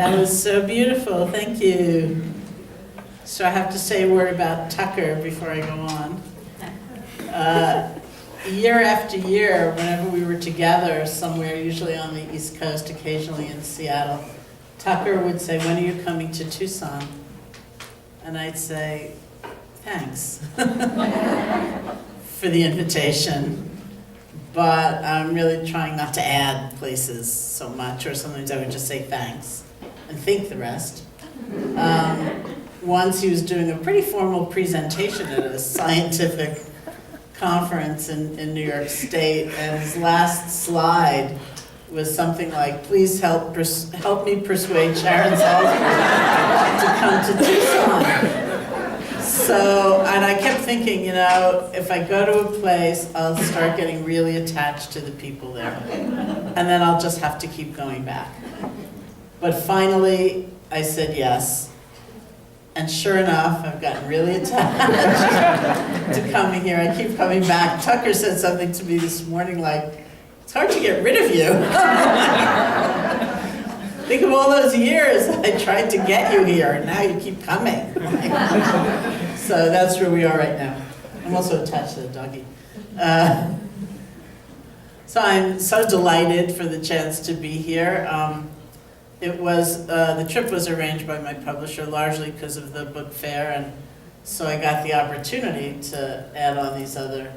That was so beautiful, thank you. So I have to say a word about Tucker before I go on. Year after year, whenever we were together somewhere, usually on the East Coast, occasionally in Seattle, Tucker would say, "When are you coming to Tucson?" And I'd say, "Thanks for the invitation, but I'm really trying not to add places so much," or sometimes I would just say thanks and think the rest. Once he was doing a pretty formal presentation at a scientific conference in New York State, and his last slide was something like, "Please help me persuade Sharon Salzberg to come to Tucson." So, and I kept thinking, you know, if I go to a place, I'll start getting really attached to the people there. And then I'll just have to keep going back. But finally, I said yes. And sure enough, I've gotten really attached to coming here. I keep coming back. Tucker said something to me this morning like, "It's hard to get rid of you." Think of all those years I tried to get you here, and now you keep coming. So that's where we are right now. I'm also attached to the doggy. So I'm so delighted for the chance to be here. The trip was arranged by my publisher largely because of the book fair, and so I got the opportunity to add on these other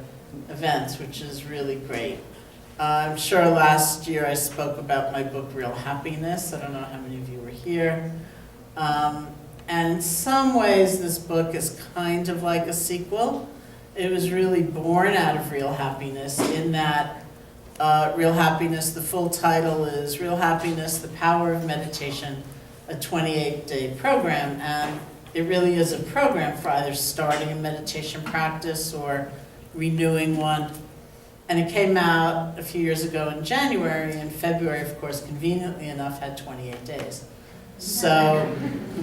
events, which is really great. I'm sure last year I spoke about my book, Real Happiness. I don't know how many of you were here. And in some ways, this book is kind of like a sequel. It was really born out of Real Happiness in that Real Happiness, the full title is Real Happiness, The Power of Meditation, a 28-day program. And it really is a program for either starting a meditation practice or renewing one. And it came out a few years ago in January, and February, of course, conveniently enough, had 28 days. So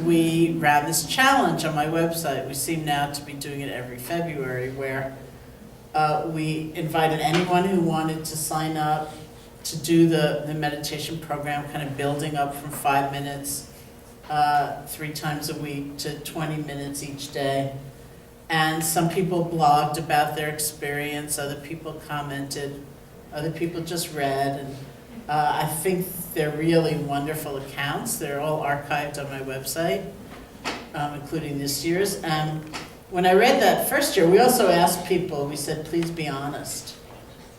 we ran this challenge on my website. We seem now to be doing it every February, where we invited anyone who wanted to sign up to do the meditation program, kind of building up from 5 minutes 3 times a week to 20 minutes each day. And some people blogged about their experience, other people commented, other people just read, and I think they're really wonderful accounts. They're all archived on my website, including this year's. And when I read that first year, we also asked people, we said, "Please be honest.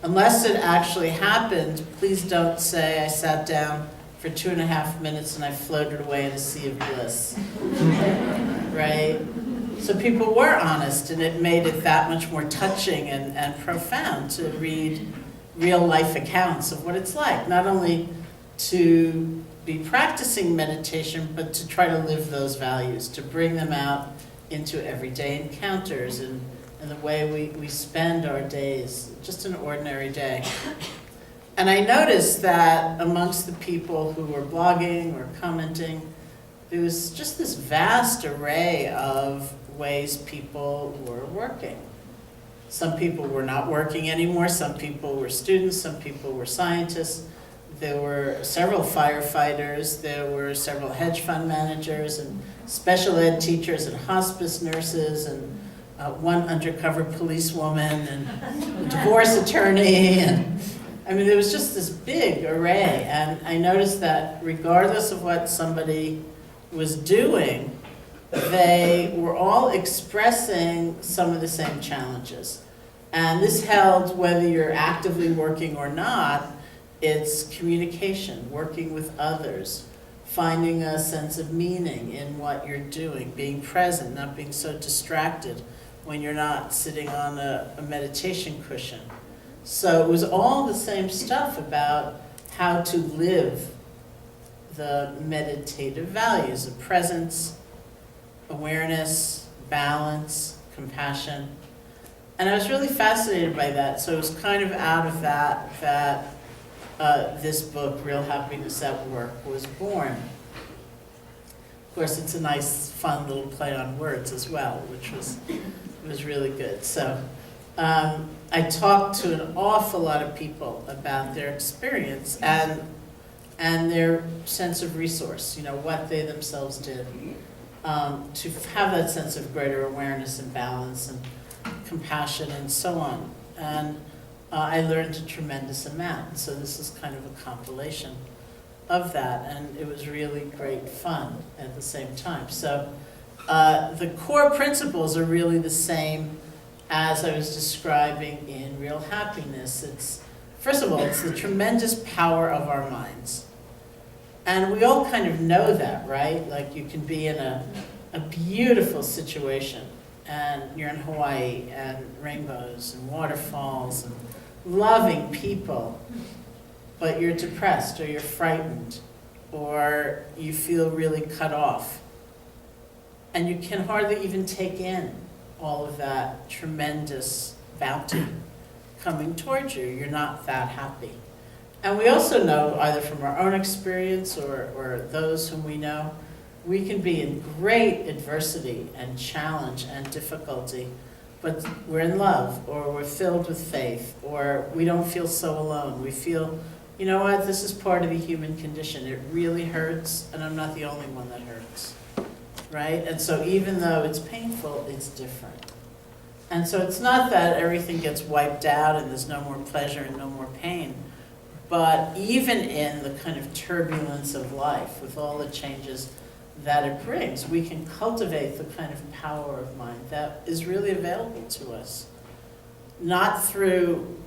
Unless it actually happened, please don't say I sat down for 2.5 minutes and I floated away in a sea of bliss." Right? So people were honest, and it made it that much more touching and profound to read real life accounts of what it's like, not only to be practicing meditation, but to try to live those values, to bring them out into everyday encounters and the way we spend our days, just an ordinary day. And I noticed that amongst the people who were blogging or commenting, there was just this vast array of ways people were working. Some people were not working anymore, some people were students, some people were scientists. There were several firefighters, there were several hedge fund managers and special ed teachers and hospice nurses and one undercover policewoman and a divorce attorney. And I mean, there was just this big array. And I noticed that regardless of what somebody was doing, they were all expressing some of the same challenges. And this held whether you're actively working or not. It's communication, working with others, finding a sense of meaning in what you're doing, being present, not being so distracted when you're not sitting on a meditation cushion. So it was all the same stuff about how to live the meditative values of presence, awareness, balance, compassion. And I was really fascinated by that. So it was kind of out of that this book, Real Happiness at Work, was born. Of course, it's a nice, fun little play on words as well, which was really good. So I talked to an awful lot of people about their experience, and and their sense of resource, what they themselves did, to have that sense of greater awareness and balance and compassion and so on. And I learned a tremendous amount. So this is kind of a compilation of that, and it was really great fun at the same time. So the core principles are really the same as I was describing in Real Happiness. It's, first of all, it's the tremendous power of our minds. And we all kind of know that, right? Like you can be in a beautiful situation, and you're in Hawaii, and rainbows and waterfalls and loving people, but you're depressed or you're frightened or you feel really cut off. And you can hardly even take in all of that tremendous bounty coming towards you. You're not that happy. And we also know, either from our own experience or those whom we know, we can be in great adversity and challenge and difficulty, but we're in love, or we're filled with faith, or we don't feel so alone. We feel, you know what, this is part of the human condition. It really hurts, and I'm not the only one that hurts, right? And so even though it's painful, it's different. And so it's not that everything gets wiped out and there's no more pleasure and no more pain, but even in the kind of turbulence of life, with all the changes that it brings, we can cultivate the kind of power of mind that is really available to us. Not through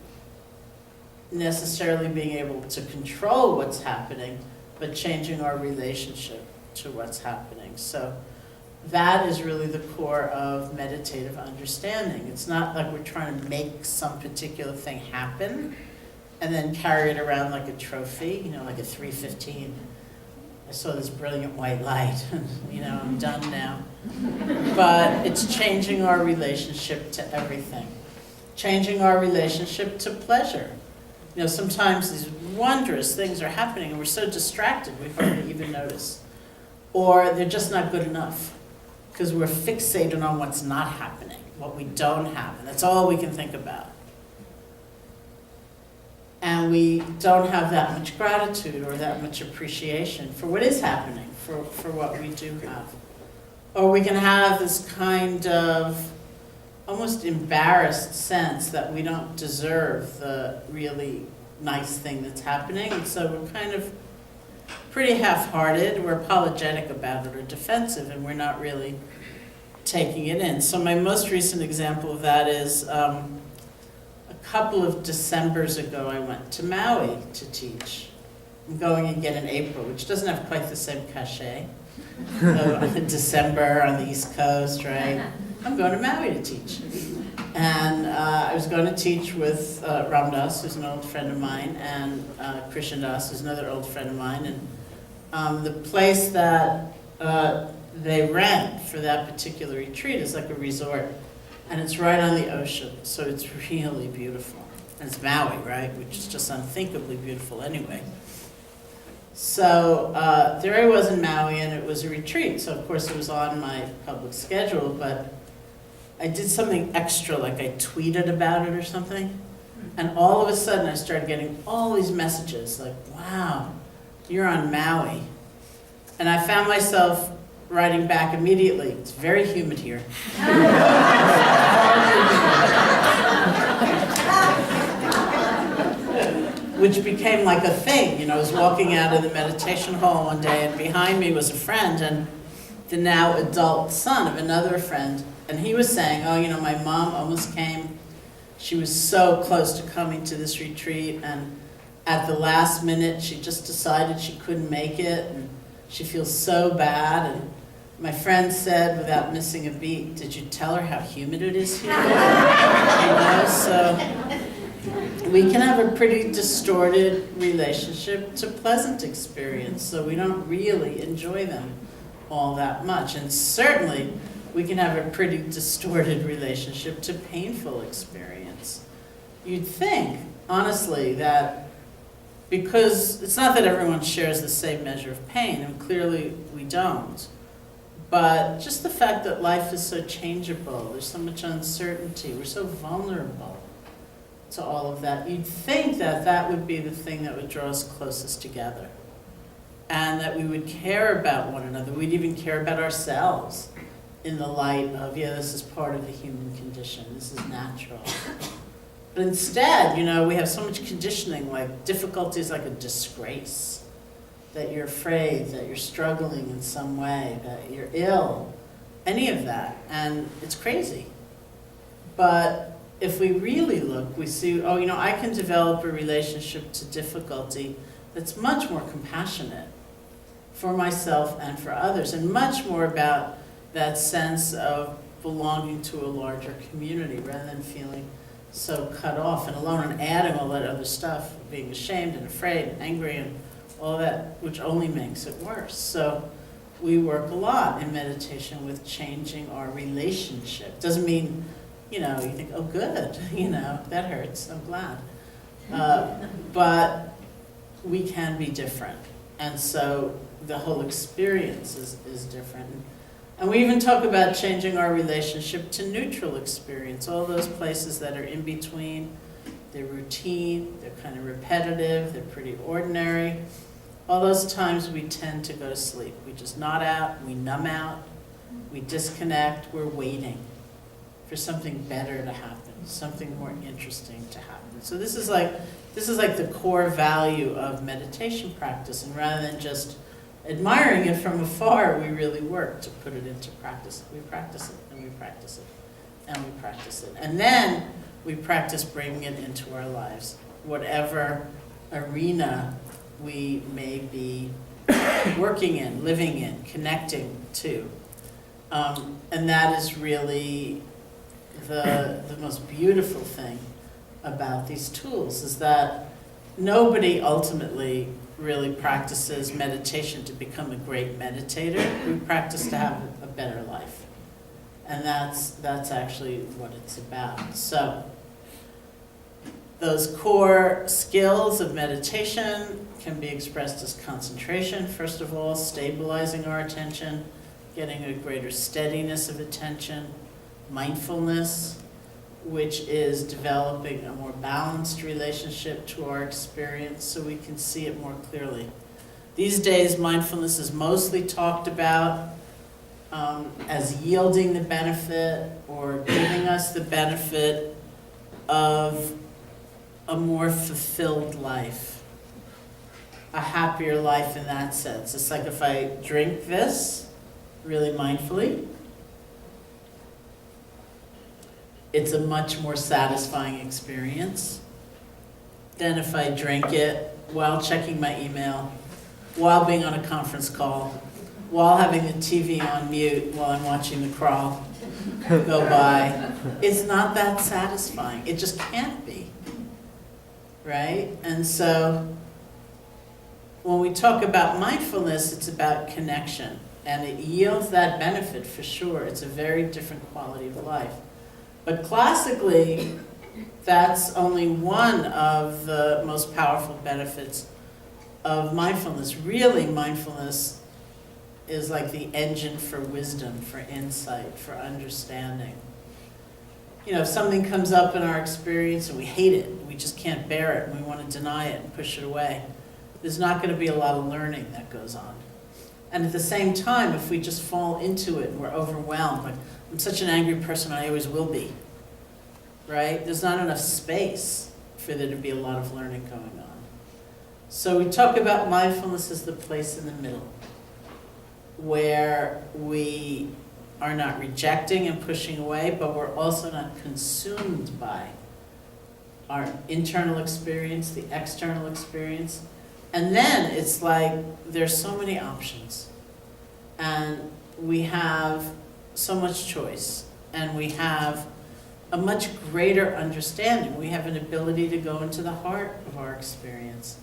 necessarily being able to control what's happening, but changing our relationship to what's happening. So that is really the core of meditative understanding. It's not like we're trying to make some particular thing happen and then carry it around like a trophy, like a 315. I saw this brilliant white light, I'm done now. But it's changing our relationship to everything. Changing our relationship to pleasure. Sometimes these wondrous things are happening and we're so distracted we hardly even notice. Or they're just not good enough because we're fixated on what's not happening, what we don't have, and that's all we can think about. And we don't have that much gratitude or that much appreciation for what is happening, for what we do have. Or we can have this kind of almost embarrassed sense that we don't deserve the really nice thing that's happening. And so we're kind of pretty half-hearted, we're apologetic about it or defensive, and we're not really taking it in. So my most recent example of that is a couple of Decembers ago, I went to Maui to teach. I'm going again in April, which doesn't have quite the same cachet. December on the East Coast, right? I'm going to Maui to teach. And I was going to teach with Ram Das, who's an old friend of mine, and Krishna Das, who's another old friend of mine. And the place that they rent for that particular retreat is like a resort. And it's right on the ocean, so it's really beautiful. And it's Maui, right, which is just unthinkably beautiful anyway. So there I was in Maui, and it was a retreat. So of course it was on my public schedule, but I did something extra, like I tweeted about it or something. And all of a sudden I started getting all these messages like, wow, you're on Maui. And I found myself writing back immediately, it's very humid here. Which became like a thing. I was walking out of the meditation hall one day, and behind me was a friend, and the now adult son of another friend. And he was saying, my mom almost came. She was so close to coming to this retreat, and at the last minute, she just decided she couldn't make it, and she feels so bad. And my friend said, without missing a beat, did you tell her how humid it is here? So we can have a pretty distorted relationship to pleasant experience, so we don't really enjoy them all that much. And certainly, we can have a pretty distorted relationship to painful experience. You'd think, honestly, that because it's not that everyone shares the same measure of pain, and clearly we don't, but just the fact that life is so changeable, there's so much uncertainty, we're so vulnerable to all of that, you'd think that that would be the thing that would draw us closest together. and that we would care about one another. We'd even care about ourselves in the light of, yeah, this is part of the human condition, this is natural. But instead, you know, we have so much conditioning, like difficulty is like a disgrace, that you're afraid, that you're struggling in some way, that you're ill, any of that, and it's crazy. But if we really look, we see, oh, you know, I can develop a relationship to difficulty that's much more compassionate for myself and for others, and much more about that sense of belonging to a larger community rather than feeling so cut off and alone and adding all that other stuff, being ashamed and afraid and angry and all that, which only makes it worse. So we work a lot in meditation with changing our relationship. Doesn't mean, you know, you think, oh good, you know, that hurts, I'm glad. But we can be different. And so the whole experience is different. And we even talk about changing our relationship to neutral experience, all those places that are in between. They're routine, they're kind of repetitive, they're pretty ordinary. All those times we tend to go to sleep. We just nod out, we numb out, we disconnect, we're waiting for something better to happen, something more interesting to happen. So this is like the core value of meditation practice, and rather than just admiring it from afar, we really work to put it into practice. We practice it, and we practice it, and we practice it. And then we practice bringing it into our lives, whatever arena we may be working in, living in, connecting to. And that is really the most beautiful thing about these tools, is that nobody ultimately really practices meditation to become a great meditator. We practice to have a better life. And that's actually what it's about. So those core skills of meditation can be expressed as concentration, first of all, stabilizing our attention, getting a greater steadiness of attention, mindfulness, which is developing a more balanced relationship to our experience so we can see it more clearly. These days, mindfulness is mostly talked about as yielding the benefit or giving us the benefit of a more fulfilled life, a happier life in that sense. It's like if I drink this really mindfully, it's a much more satisfying experience than if I drink it while checking my email, while being on a conference call, while having the TV on mute while I'm watching the crawl go by. It's not that satisfying. It just can't be, right? And so when we talk about mindfulness, it's about connection, and it yields that benefit for sure. It's a very different quality of life. But classically, that's only one of the most powerful benefits of mindfulness. Really, mindfulness is like the engine for wisdom, for insight, for understanding. You know, if something comes up in our experience and we hate it, we just can't bear it, and we want to deny it and push it away, there's not going to be a lot of learning that goes on. And at the same time, if we just fall into it and we're overwhelmed, like, I'm such an angry person, I always will be, right? There's not enough space for there to be a lot of learning going on. So we talk about mindfulness as the place in the middle, where we are not rejecting and pushing away, but we're also not consumed by our internal experience, the external experience. And then it's like there's so many options, and we have so much choice, and we have a much greater understanding. We have an ability to go into the heart of our experience.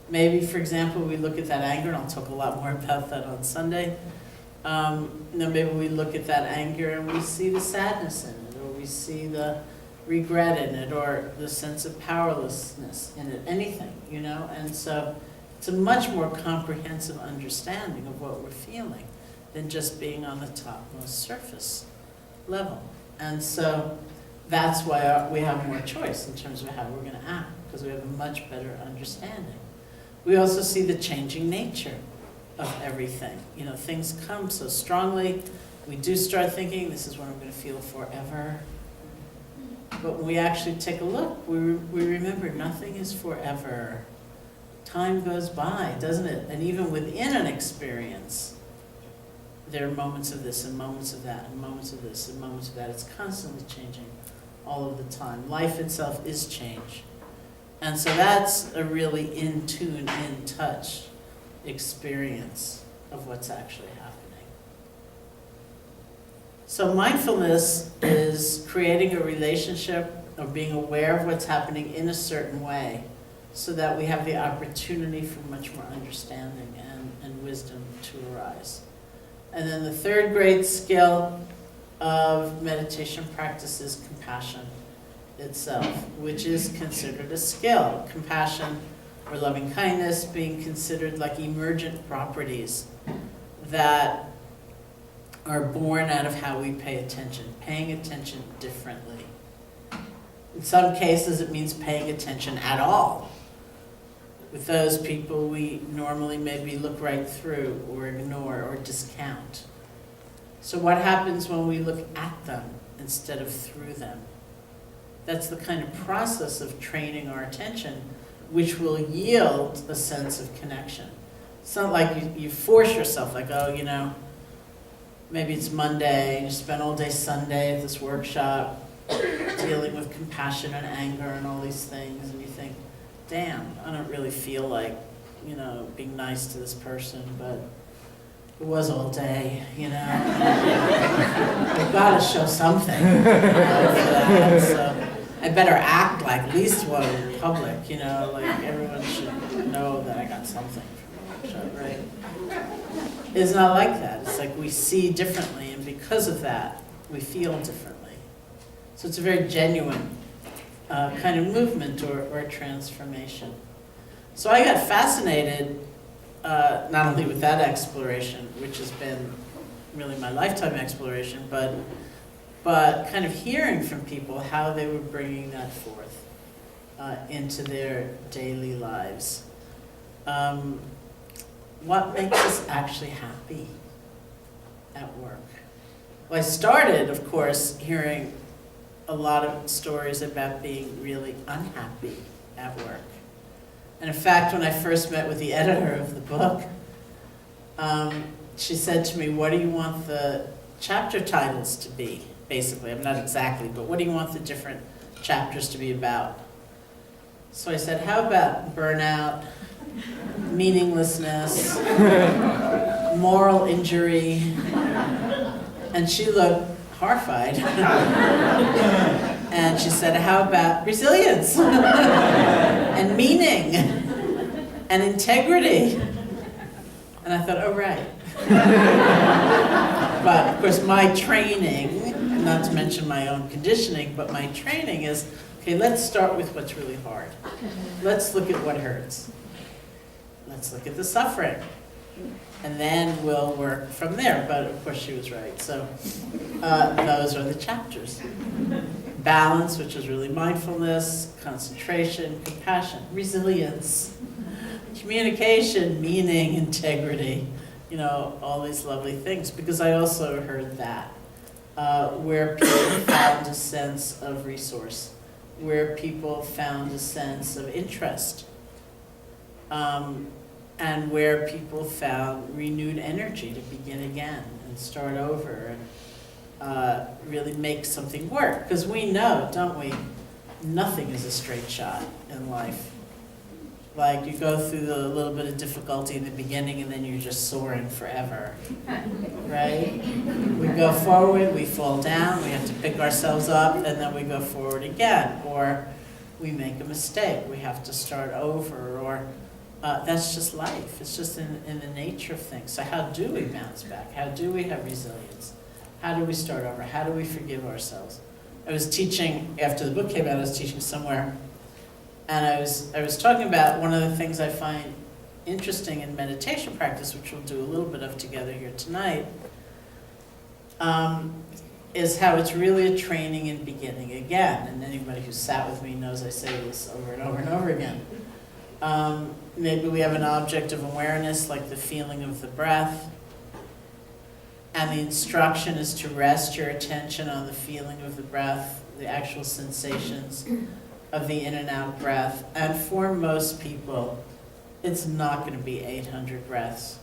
Maybe, for example, we look at that anger, and I'll talk a lot more about that on Sunday. Maybe we look at that anger and we see the sadness in it, or we see the regret in it, or the sense of powerlessness in it, anything, you know? And so it's a much more comprehensive understanding of what we're feeling than just being on the topmost surface level. And so that's why we have more choice in terms of how we're going to act, because we have a much better understanding. We also see the changing nature of everything. You know, things come so strongly. We do start thinking, this is what I'm going to feel forever. But when we actually take a look, we remember nothing is forever. Time goes by, doesn't it? And even within an experience, there are moments of this and moments of that and moments of this and moments of that. It's constantly changing all of the time. Life itself is change. And so that's a really in tune, in touch experience of what's actually happening. So mindfulness is creating a relationship or being aware of what's happening in a certain way so that we have the opportunity for much more understanding and wisdom to arise. And then the third great skill of meditation practice is compassion itself, which is considered a skill. Compassion or loving kindness being considered like emergent properties that are born out of how we pay attention, paying attention differently. In some cases, it means paying attention at all. With those people, we normally maybe look right through or ignore or discount. So what happens when we look at them instead of through them? That's the kind of process of training our attention, which will yield a sense of connection. It's not like you force yourself, like, oh, you know, maybe it's Monday, and you spend all day Sunday at this workshop dealing with compassion and anger and all these things, and you think, damn, I don't really feel like, you know, being nice to this person, but it was all day, you know. I've got to show something, you know, for that. So I better act like at least one in public, you know, like everyone should know that I got something from the workshop, right? It's not like that. It's like we see differently, and because of that, we feel differently. So it's a very genuine kind of movement or transformation. So I got fascinated not only with that exploration, which has been really my lifetime exploration, but kind of hearing from people how they were bringing that forth into their daily lives. What makes us actually happy at work? Well, I started, of course, hearing a lot of stories about being really unhappy at work. And in fact, when I first met with the editor of the book, she said to me, what do you want the chapter titles to be? Basically, I'm not exactly, but what do you want the different chapters to be about? So I said, how about burnout, meaninglessness, moral injury? And she looked horrified. And she said, how about resilience and meaning and integrity? And I thought, oh, right. But of course, my training, not to mention my own conditioning, but my training is, okay, let's start with what's really hard. Let's look at what hurts. Let's look at the suffering. And then we'll work from there. But of course, she was right. So those are the chapters. Balance, which is really mindfulness, concentration, compassion, resilience, communication, meaning, integrity, you know, all these lovely things. Because I also heard that, where people found a sense of resource, where people found a sense of interest, and where people found renewed energy to begin again and start over and really make something work. Because we know, don't we, nothing is a straight shot in life. Like, you go through a little bit of difficulty in the beginning and then you're just soaring forever, right? We go forward, we fall down, we have to pick ourselves up, and then we go forward again. Or we make a mistake, we have to start over, or that's just life. It's just in the nature of things. So how do we bounce back? How do we have resilience? How do we start over? How do we forgive ourselves? I was teaching, after the book came out, I was teaching somewhere, and I was talking about one of the things I find interesting in meditation practice, which we'll do a little bit of together here tonight, is how it's really a training in beginning again. And anybody who's sat with me knows I say this over and over and over again. Maybe we have an object of awareness, like the feeling of the breath. And the instruction is to rest your attention on the feeling of the breath, the actual sensations of the in and out breath. And for most people, it's not going to be 800 breaths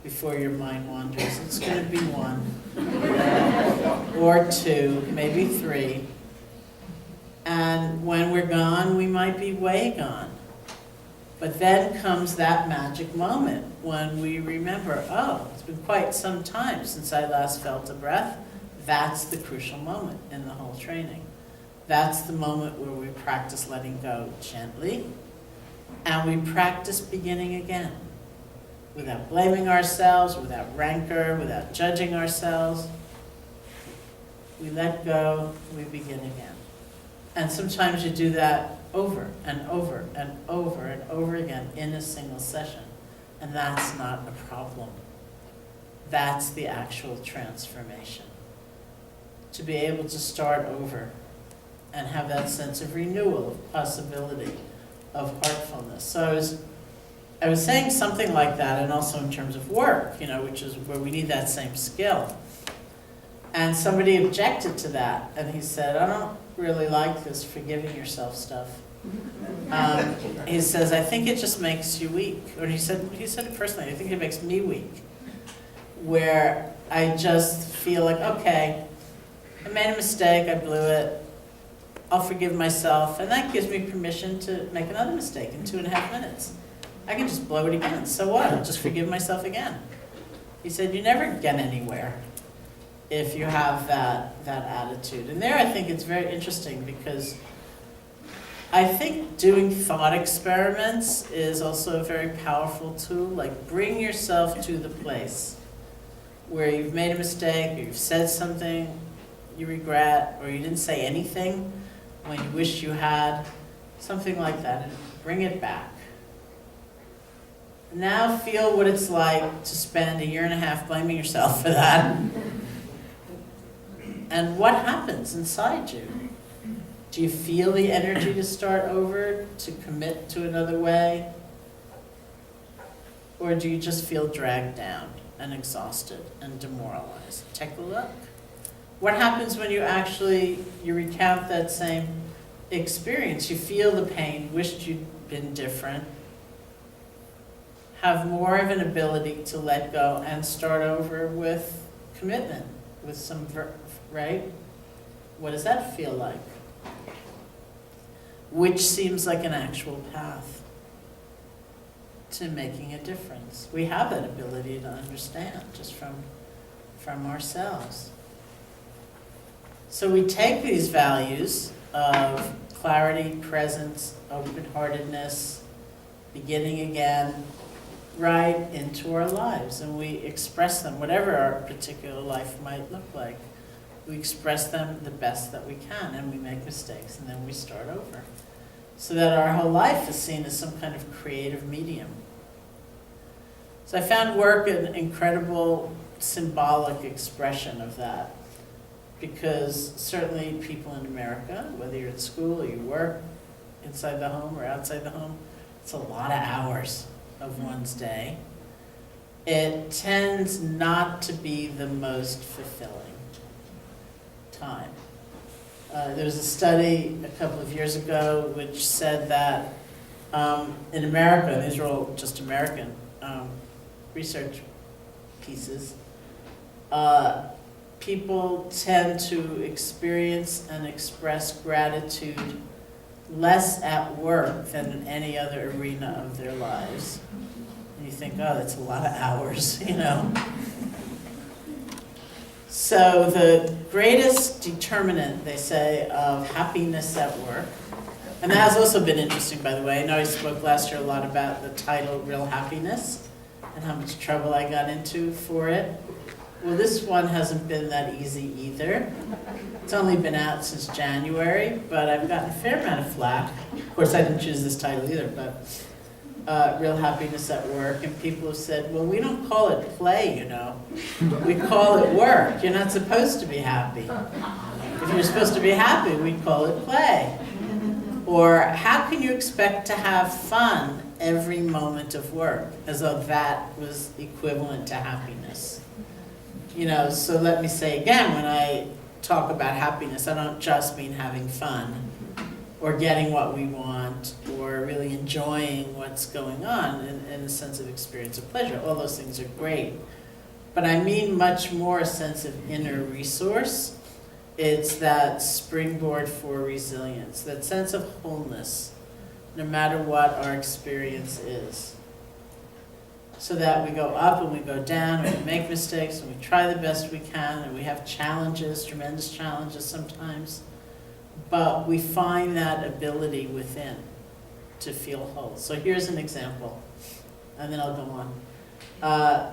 before your mind wanders. It's going to be 1 or 2, maybe 3. And when we're gone, we might be way gone. But then comes that magic moment when we remember, oh, it's been quite some time since I last felt a breath. That's the crucial moment in the whole training. That's the moment where we practice letting go gently, and we practice beginning again, without blaming ourselves, without rancor, without judging ourselves. We let go, we begin again. And sometimes you do that over and over and over and over again in a single session. And that's not a problem. That's the actual transformation. To be able to start over and have that sense of renewal, of possibility, of heartfulness. So I was saying something like that, and also in terms of work, which is where we need that same skill. And somebody objected to that, and he said, I don't really like this forgiving yourself stuff. He says, I think it just makes you weak. Or he said it personally, I think it makes me weak. Where I just feel like, okay, I made a mistake, I blew it, I'll forgive myself, and that gives me permission to make another mistake in 2.5 minutes. I can just blow it again, so what? I'll just forgive myself again. He said, you never get anywhere if you have that attitude. And there I think it's very interesting, because I think doing thought experiments is also a very powerful tool. Like, bring yourself to the place where you've made a mistake, or you've said something you regret, or you didn't say anything when you wish you had, something like that, and bring it back. Now feel what it's like to spend 1.5 years blaming yourself for that. And what happens inside you? Do you feel the energy to start over, to commit to another way? Or do you just feel dragged down and exhausted and demoralized? Take a look. What happens when you recount that same experience? You feel the pain, wished you'd been different, have more of an ability to let go and start over with commitment, with some, right? What does that feel like? Which seems like an actual path to making a difference. We have that ability to understand just from ourselves. So we take these values of clarity, presence, open-heartedness, beginning again, right into our lives, and we express them, whatever our particular life might look like. We express them the best that we can, and we make mistakes, and then we start over. So that our whole life is seen as some kind of creative medium. So I found work an incredible symbolic expression of that. Because certainly people in America, whether you're at school or you work inside the home or outside the home, it's a lot of hours of one's day. It tends not to be the most fulfilling time. There was a study a couple of years ago which said that in America, these are all just American research pieces, people tend to experience and express gratitude less at work than in any other arena of their lives. And you think, oh, that's a lot of hours, So the greatest determinant, they say, of happiness at work, and that has also been interesting, by the way. I know I spoke last year a lot about the title Real Happiness and how much trouble I got into for it. Well, this one hasn't been that easy either. It's only been out since January, but I've gotten a fair amount of flack. Of course, I didn't choose this title either, but Real Happiness at Work. And people have said, well, we don't call it play, We call it work. You're not supposed to be happy. If you're supposed to be happy, we'd call it play. Or how can you expect to have fun every moment of work, as though that was equivalent to happiness? You know, so let me say again, when I talk about happiness, I don't just mean having fun or getting what we want or really enjoying what's going on in a sense of experience of pleasure. All those things are great. But I mean much more a sense of inner resource. It's that springboard for resilience, that sense of wholeness, no matter what our experience is. So that we go up and we go down, and we make mistakes, and we try the best we can, and we have challenges, tremendous challenges sometimes. But we find that ability within to feel whole. So here's an example, and then I'll go on.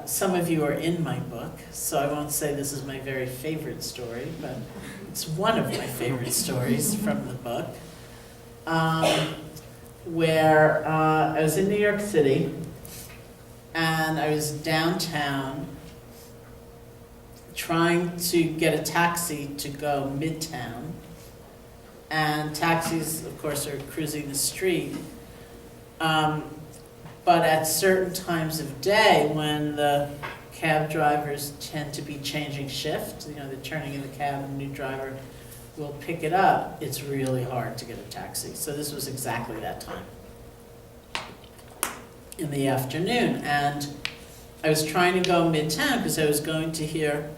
Some of you are in my book, so I won't say this is my very favorite story, but it's one of my favorite stories from the book, where I was in New York City, and I was downtown trying to get a taxi to go midtown, and taxis, of course, are cruising the street. But at certain times of day, when the cab drivers tend to be changing shift, you know, they're turning in the cab and a new driver will pick it up, it's really hard to get a taxi. So this was exactly that time in the afternoon. And I was trying to go midtown because I was going to hear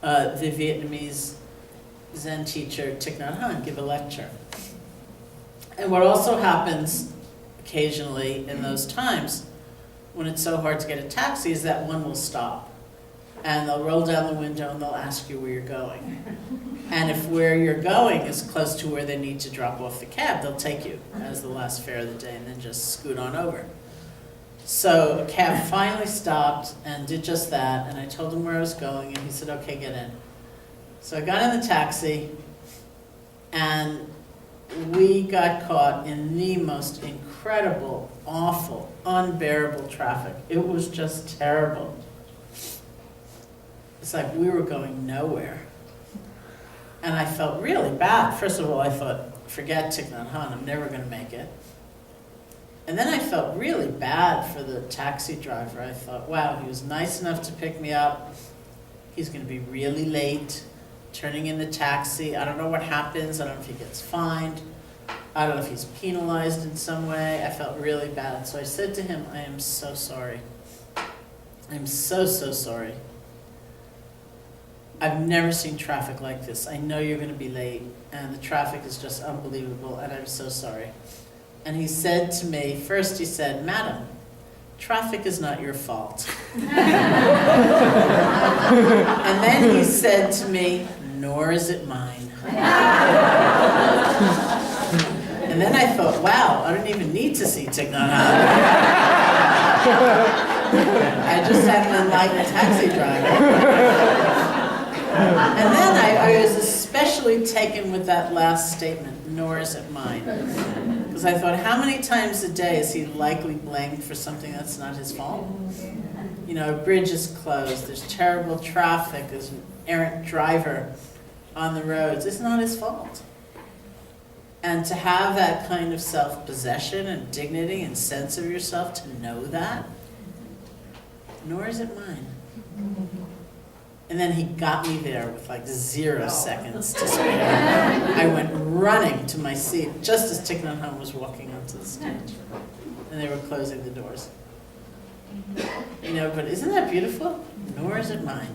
the Vietnamese Zen teacher Thich Nhat Hanh give a lecture. And what also happens occasionally in those times when it's so hard to get a taxi is that one will stop and they'll roll down the window and they'll ask you where you're going. And if where you're going is close to where they need to drop off the cab, they'll take you as the last fare of the day and then just scoot on over. So a cab finally stopped and did just that, and I told him where I was going, and he said, okay, get in. So I got in the taxi, and we got caught in the most incredible, awful, unbearable traffic. It was just terrible. It's like we were going nowhere. And I felt really bad. First of all, I thought, forget Thich Nhat Hanh, I'm never going to make it. And then I felt really bad for the taxi driver. I thought, wow, he was nice enough to pick me up. He's going to be really late. Turning in the taxi, I don't know what happens, I don't know if he gets fined, I don't know if he's penalized in some way. I felt really bad. So I said to him, I am so sorry. I'm so, so sorry. I've never seen traffic like this. I know you're going to be late, and the traffic is just unbelievable, and I'm so sorry. And he said to me, first he said, Madam, traffic is not your fault. And then he said to me, nor is it mine. And then I thought, wow, I don't even need to see Thich Nhat Hanh. I just had an enlightened taxi driver. And then I was especially taken with that last statement, nor is it mine. Because I thought, how many times a day is he likely blamed for something that's not his fault? You know, a bridge is closed, there's terrible traffic, there's an errant driver on the roads. It's not his fault. And to have that kind of self-possession and dignity and sense of yourself, to know that, nor is it mine. And then he got me there with like 0 seconds to spare. I went running to my seat just as Thich Nhat Hanh was walking onto the stage. And they were closing the doors. You know, but isn't that beautiful? Nor is it mine.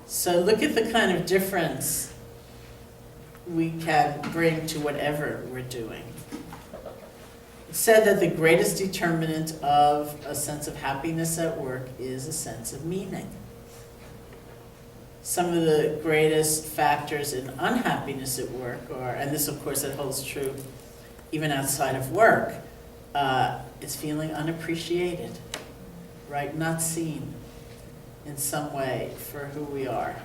So look at the kind of difference we can bring to whatever we're doing. It's said that the greatest determinant of a sense of happiness at work is a sense of meaning. Some of the greatest factors in unhappiness at work are, and this of course that holds true even outside of work, is feeling unappreciated, right? Not seen in some way for who we are.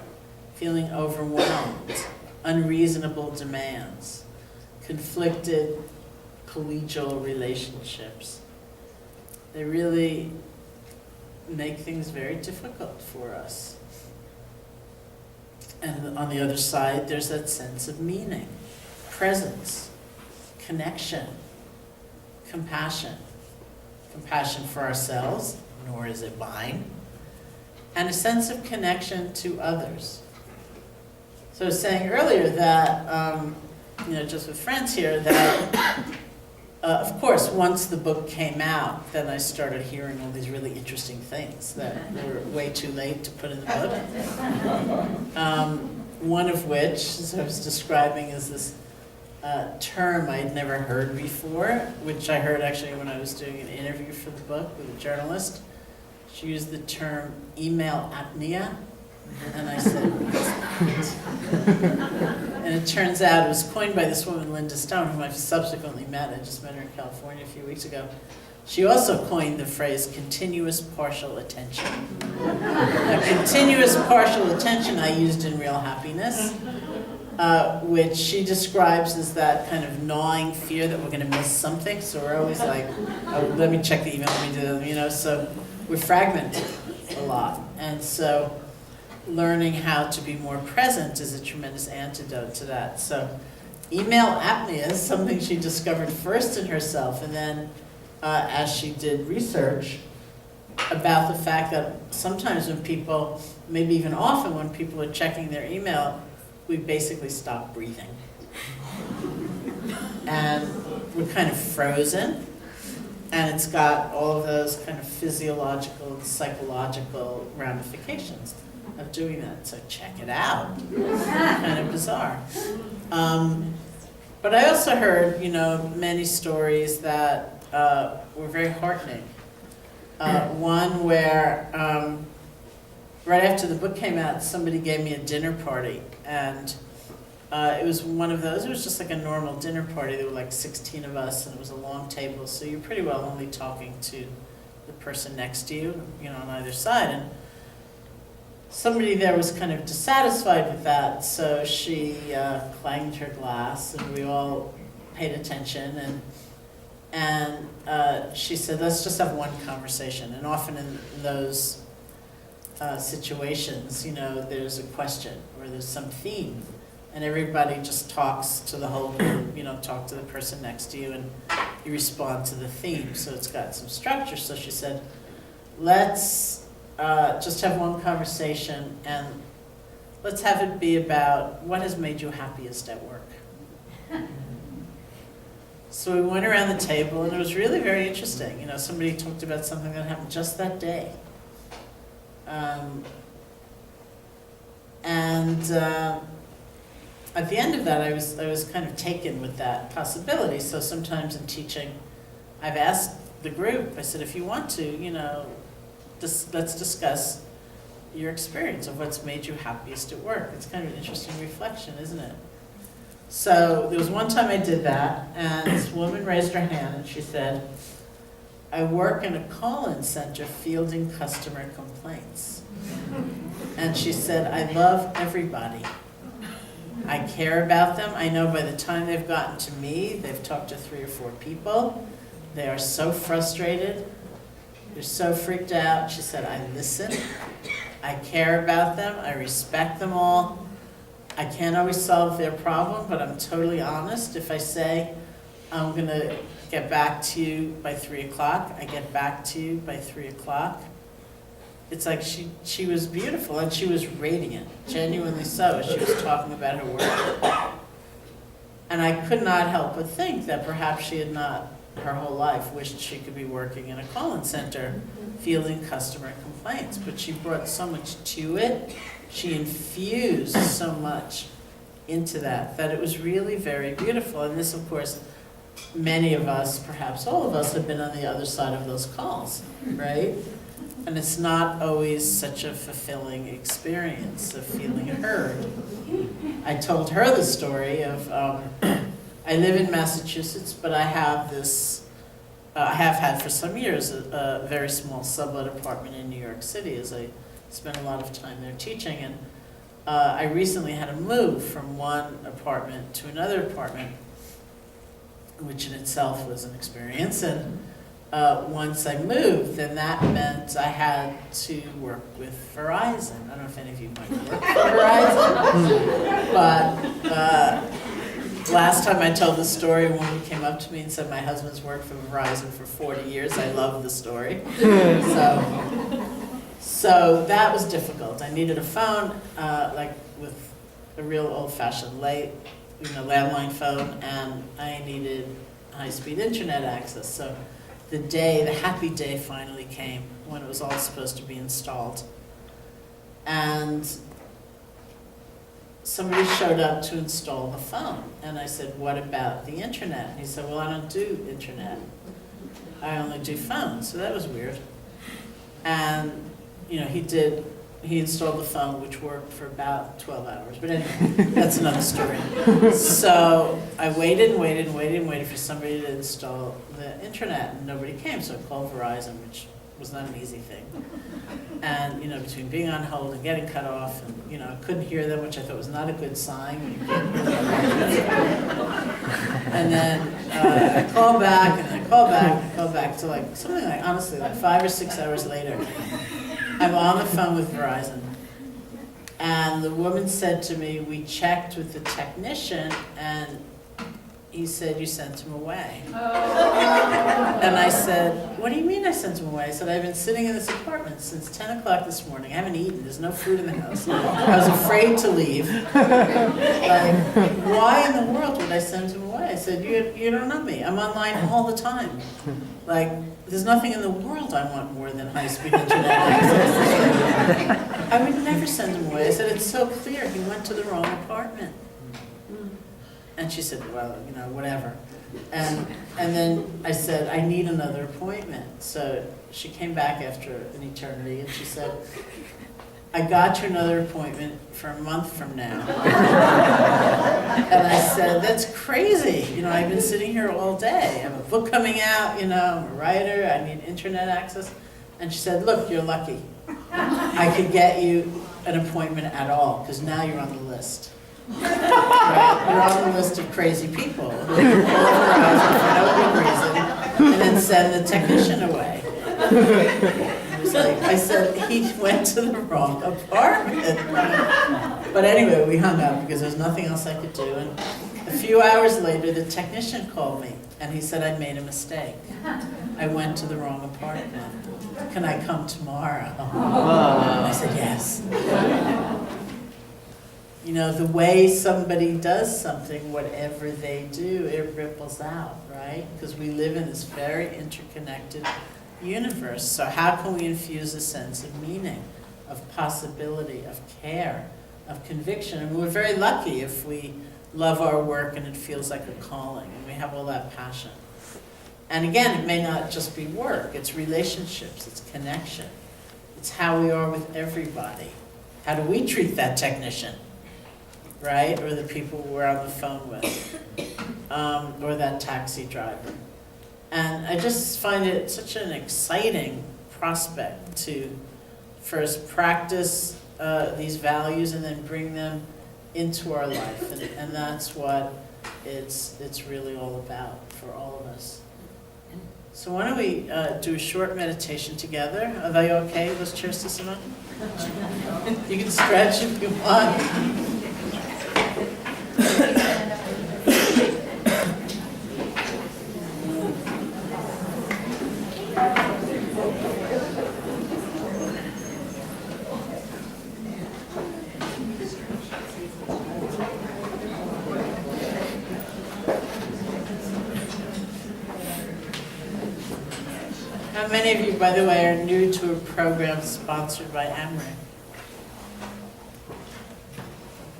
Feeling overwhelmed, unreasonable demands, conflicted collegial relationships. They really make things very difficult for us. And on the other side, there's that sense of meaning. presence, connection, compassion. Compassion for ourselves, nor is it mine, and a sense of connection to others. So I was saying earlier that, just with friends here, that of course, once the book came out, then I started hearing all these really interesting things that were way too late to put in the book. One of which, as I was describing, is this term I'd never heard before, which I heard actually when I was doing an interview for the book with a journalist. She used the term email apnea, and I said, what's that? And it turns out it was coined by this woman, Linda Stone, whom I've subsequently met. I just met her in California a few weeks ago. She also coined the phrase continuous partial attention. Now, continuous partial attention I used in Real Happiness, which she describes as that kind of gnawing fear that we're going to miss something. So we're always like, oh, let me check the email, let me do that, so we're fragmented a lot. And so learning how to be more present is a tremendous antidote to that. So email apnea is something she discovered first in herself, and then as she did research about the fact that sometimes when people, maybe even often when people are checking their email, we basically stop breathing. And we're kind of frozen, and it's got all of those kind of physiological and psychological ramifications of doing that. So check it out. It's kind of bizarre. But I also heard, many stories that were very heartening. One where right after the book came out, somebody gave me a dinner party, and it was one of those, it was just like a normal dinner party. There were like 16 of us, and it was a long table, so you're pretty well only talking to the person next to you, on either side. And somebody there was kind of dissatisfied with that, so she clanged her glass, and we all paid attention, and she said, let's just have one conversation. And often in those situations, there's a question or there's some theme, and everybody just talks to the whole group, talk to the person next to you, and you respond to the theme. So it's got some structure. So she said, let's just have one conversation, and let's have it be about what has made you happiest at work. So we went around the table, and it was really very interesting. Somebody talked about something that happened just that day. At the end of that, I was kind of taken with that possibility. So sometimes in teaching, I've asked the group, I said, if you want to, let's discuss your experience of what's made you happiest at work. It's kind of an interesting reflection, isn't it? So there was one time I did that, and this woman raised her hand, and she said, I work in a call-in center fielding customer complaints. And she said, I love everybody. I care about them. I know by the time they've gotten to me, they've talked to 3 or 4 people. They are so frustrated. They're so freaked out. She said, I listen. I care about them. I respect them all. I can't always solve their problem, but I'm totally honest. If I say, I'm going to get back to you by 3 o'clock, I get back to you by 3 o'clock. It's like she was beautiful, and she was radiant, genuinely so, as she was talking about her work. And I could not help but think that perhaps she had not, her whole life, wished she could be working in a call-in center fielding customer complaints. But she brought so much to it. She infused so much into that it was really very beautiful. And this, of course, many of us, perhaps all of us, have been on the other side of those calls, right? And it's not always such a fulfilling experience of feeling heard. I told her the story of, I live in Massachusetts, but I have had for some years a very small sublet apartment in New York City, as I spent a lot of time there teaching. And I recently had to move from one apartment to another apartment, which in itself was an experience. And once I moved, then that meant I had to work with Verizon. I don't know if any of you might work for Verizon, but Last time I told the story, a woman came up to me and said, my husband's worked for Verizon for 40 years. I love the story. So that was difficult. I needed a phone, like with a real old-fashioned landline phone, and I needed high-speed internet access. So the happy day finally came when it was all supposed to be installed. And somebody showed up to install the phone. And I said, what about the internet? And he said, well, I don't do internet. I only do phones. So that was weird. And, he installed the phone, which worked for about 12 hours. But anyway, that's another story. So I waited for somebody to install the internet, and nobody came. So I called Verizon, which was not an easy thing. And, between being on hold and getting cut off, and, I couldn't hear them, which I thought was not a good sign when you can't hear them. And then I called back, and I called back to something honestly, 5 or 6 hours later. I'm on the phone with Verizon, and the woman said to me, we checked with the technician, and he said you sent him away. Oh. And I said, what do you mean I sent him away? I said, I've been sitting in this apartment since 10 o'clock this morning. I haven't eaten. There's no food in the house. I was afraid to leave. Why in the world would I send him away? I said, you don't know me. I'm online all the time. There's nothing in the world I want more than high-speed internet access. I would never send him away. I said, it's so clear. He went to the wrong apartment. And she said, well, whatever. And then I said, I need another appointment. So she came back after an eternity, and she said, I got you another appointment for a month from now. And I said, that's crazy. I've been sitting here all day. I have a book coming out, I'm a writer, I need internet access. And she said, look, you're lucky. I could get you an appointment at all, because now you're on the list. Right? You're on the list of crazy people who call Verizon for no good reason and then send the technician away. I said, he went to the wrong apartment. But anyway, we hung up because there was nothing else I could do. And a few hours later, the technician called me, and he said I'd made a mistake. I went to the wrong apartment. Can I come tomorrow? And I said, yes. The way somebody does something, whatever they do, it ripples out, right? Because we live in this very interconnected universe. So how can we infuse a sense of meaning, of possibility, of care, of conviction? And we're very lucky if we love our work and it feels like a calling and we have all that passion. And again, it may not just be work, it's relationships, it's connection. It's how we are with everybody. How do we treat that technician? Right? Or the people we're on the phone with, or that taxi driver. And I just find it such an exciting prospect to first practice these values and then bring them into our life. And that's what it's really all about for all of us. So why don't we do a short meditation together? Are they okay, those chairs to sit on? You can stretch if you want. How many of you, by the way, are new to a program sponsored by Amway?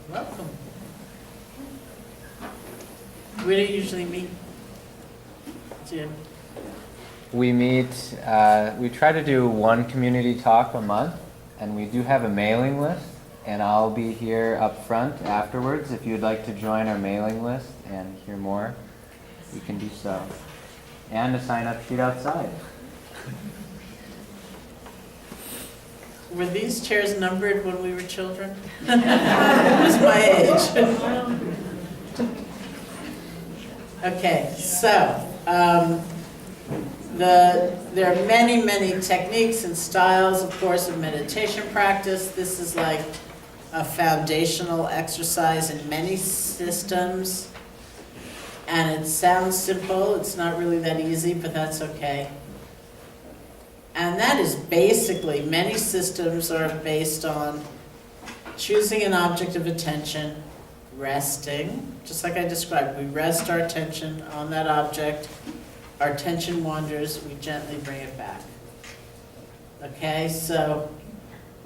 Welcome. Where do you usually meet, Jim? We meet, we try to do one community talk a month, and we do have a mailing list, and I'll be here up front afterwards. If you'd like to join our mailing list and hear more, you can do so. And a sign-up sheet outside. Were these chairs numbered when we were children? It was my age. Okay, so there are many, many techniques and styles, of course, of meditation practice. This is like a foundational exercise in many systems. And it sounds simple, it's not really that easy, but that's okay. And that is basically, many systems are based on choosing an object of attention, resting, just like I described. We rest our attention on that object, our attention wanders, we gently bring it back. Okay, so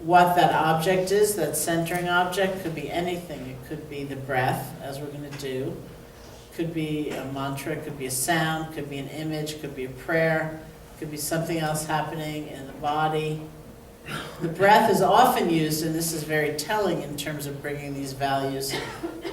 what that object is, that centering object, could be anything. It could be the breath, as we're going to do. Could be a mantra, could be a sound, could be an image, could be a prayer, could be something else happening in the body. The breath is often used, and this is very telling in terms of bringing these values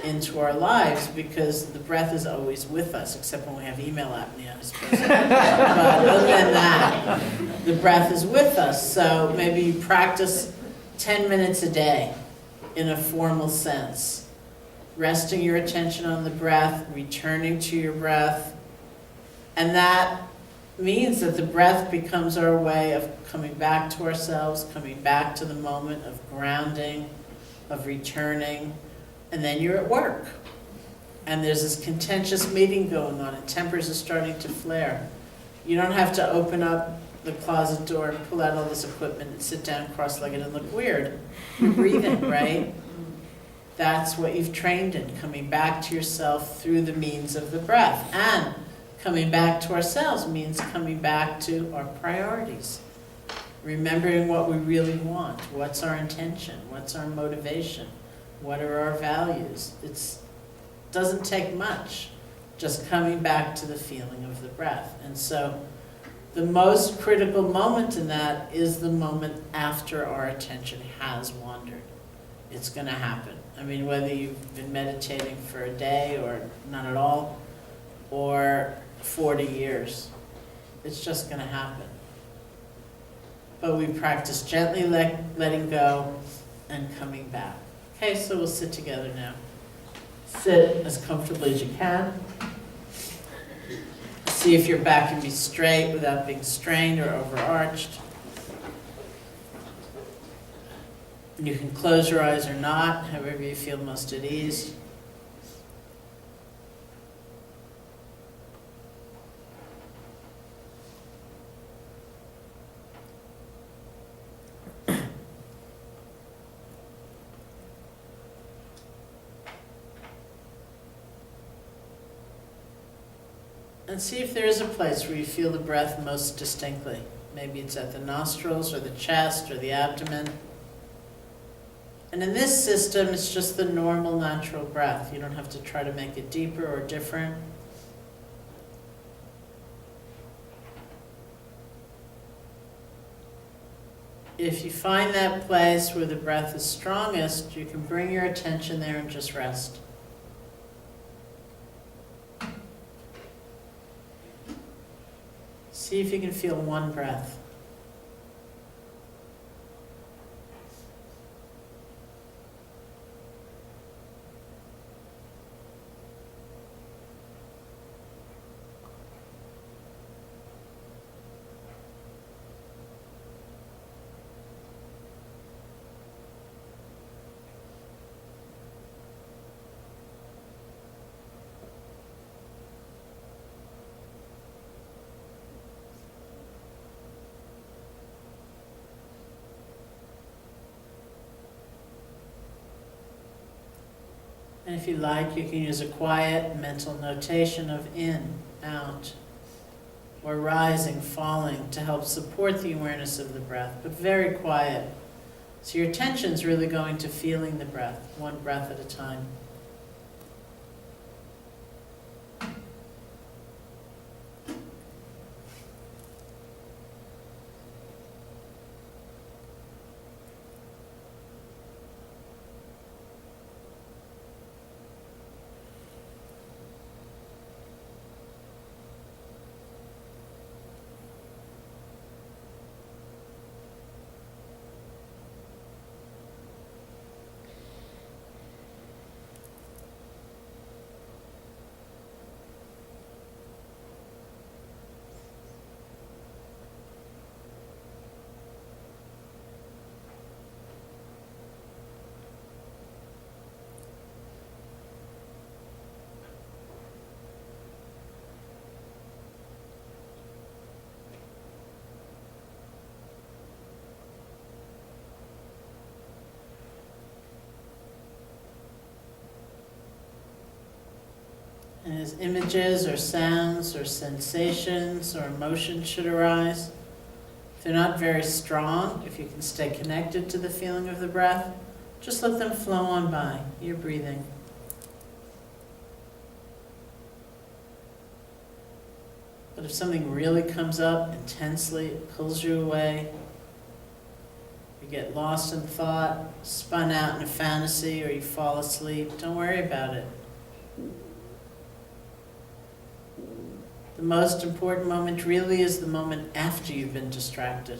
into our lives, because the breath is always with us, except when we have email apnea, I suppose. But other than that, the breath is with us. So maybe you practice 10 minutes a day in a formal sense, resting your attention on the breath, returning to your breath, and that means that the breath becomes our way of coming back to ourselves, coming back to the moment of grounding, of returning, and then you're at work. And there's this contentious meeting going on, and tempers are starting to flare. You don't have to open up the closet door and pull out all this equipment and sit down cross-legged and look weird. You're breathing, right? That's what you've trained in, coming back to yourself through the means of the breath. And coming back to ourselves means coming back to our priorities. Remembering what we really want. What's our intention? What's our motivation? What are our values? It doesn't take much, just coming back to the feeling of the breath. And so the most critical moment in that is the moment after our attention has wandered. It's going to happen. I mean, whether you've been meditating for a day or not at all, or 40 years, it's just going to happen. But we practice gently letting go and coming back. Okay, so we'll sit together now. Sit as comfortably as you can. See if your back can be straight without being strained or overarched. You can close your eyes or not, however you feel most at ease. And see if there is a place where you feel the breath most distinctly. Maybe it's at the nostrils or the chest or the abdomen. And in this system, it's just the normal, natural breath. You don't have to try to make it deeper or different. If you find that place where the breath is strongest, you can bring your attention there and just rest. See if you can feel one breath. And if you like, you can use a quiet mental notation of in, out, or rising, falling to help support the awareness of the breath, but very quiet. So your attention's really going to feeling the breath, one breath at a time. And as images or sounds or sensations or emotions should arise, if they're not very strong, if you can stay connected to the feeling of the breath, just let them flow on by. You're breathing. But if something really comes up intensely, it pulls you away, you get lost in thought, spun out in a fantasy, or you fall asleep, don't worry about it. The most important moment really is the moment after you've been distracted,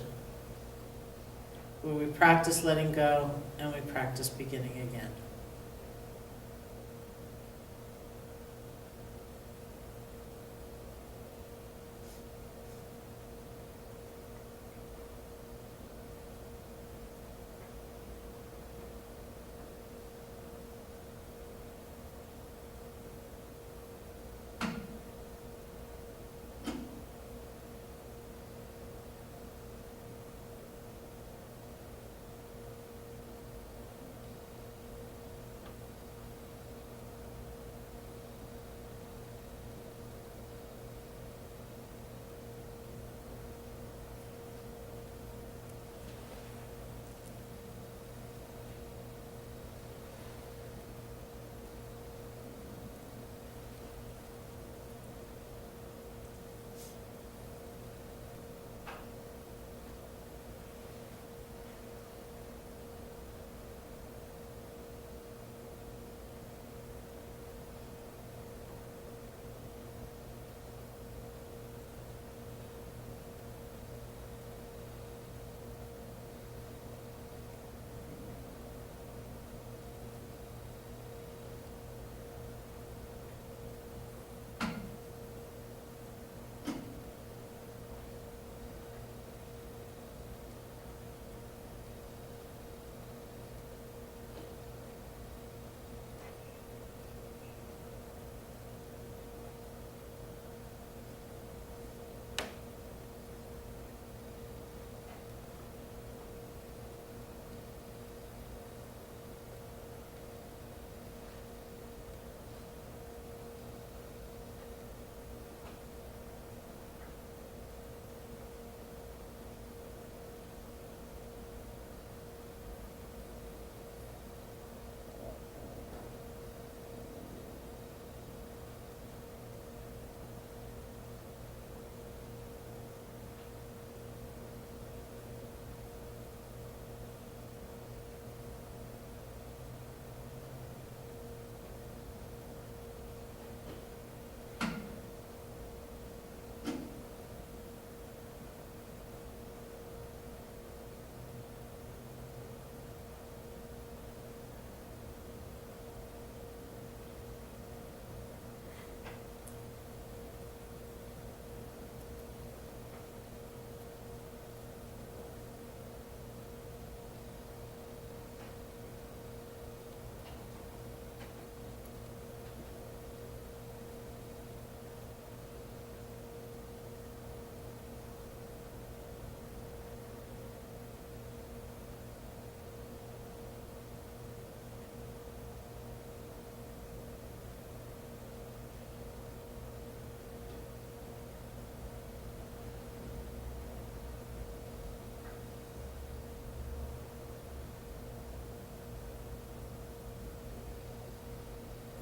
where we practice letting go and we practice beginning again.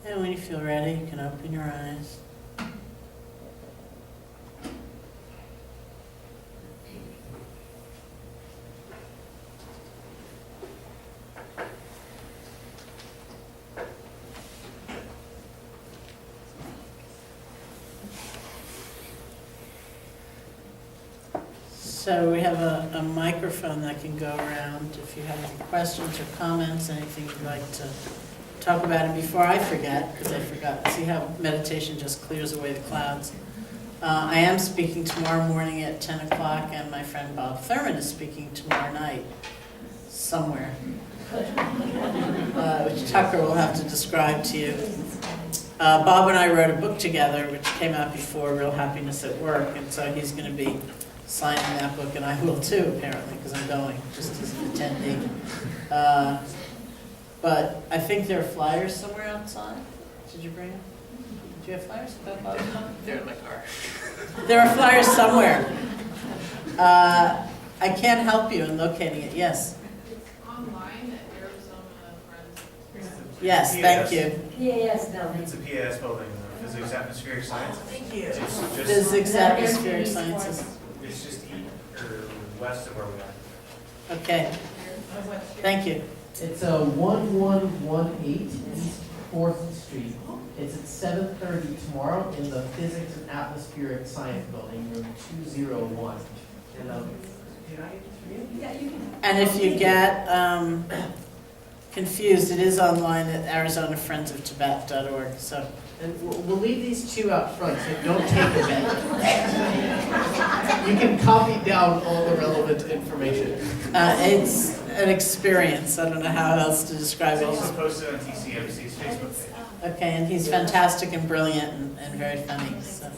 And when you feel ready, you can open your eyes. So we have a microphone that can go around if you have any questions or comments, anything you'd like to talk about. And before I forget, because I forgot, see how meditation just clears away the clouds. I am speaking tomorrow morning at 10 o'clock, and my friend Bob Thurman is speaking tomorrow night somewhere, which Tucker will have to describe to you. Bob and I wrote a book together, which came out before Real Happiness at Work, and so he's going to be signing that book, and I will too, apparently, because I'm going, just as an attendee. But I think there are flyers somewhere outside. Did you bring them? Do you have flyers about Bob's Pond? They're in my car. There are flyers somewhere. I can't help you in locating it, yes. It's online at Arizona Friends. Yes, thank you. PAS building. It's a PAS building, Physics Atmospheric Science. Thank you. It's just, Physics, atmospheric sciences. it's just west of where we are. Okay, thank you. It's a 1118 East 4th Street. It's at 7:30 tomorrow in the Physics and Atmospheric Science Building, room 201. And can I interview? Yeah, you can. And if you get confused, it is online at ArizonaFriendsOfTibet.org, so. And we'll leave these two out front, so don't take them in. You can copy down all the relevant information. It's an experience, I don't know how else to describe It's also it. posted on TCMC's Facebook page. Okay, and he's fantastic and brilliant and very funny, so.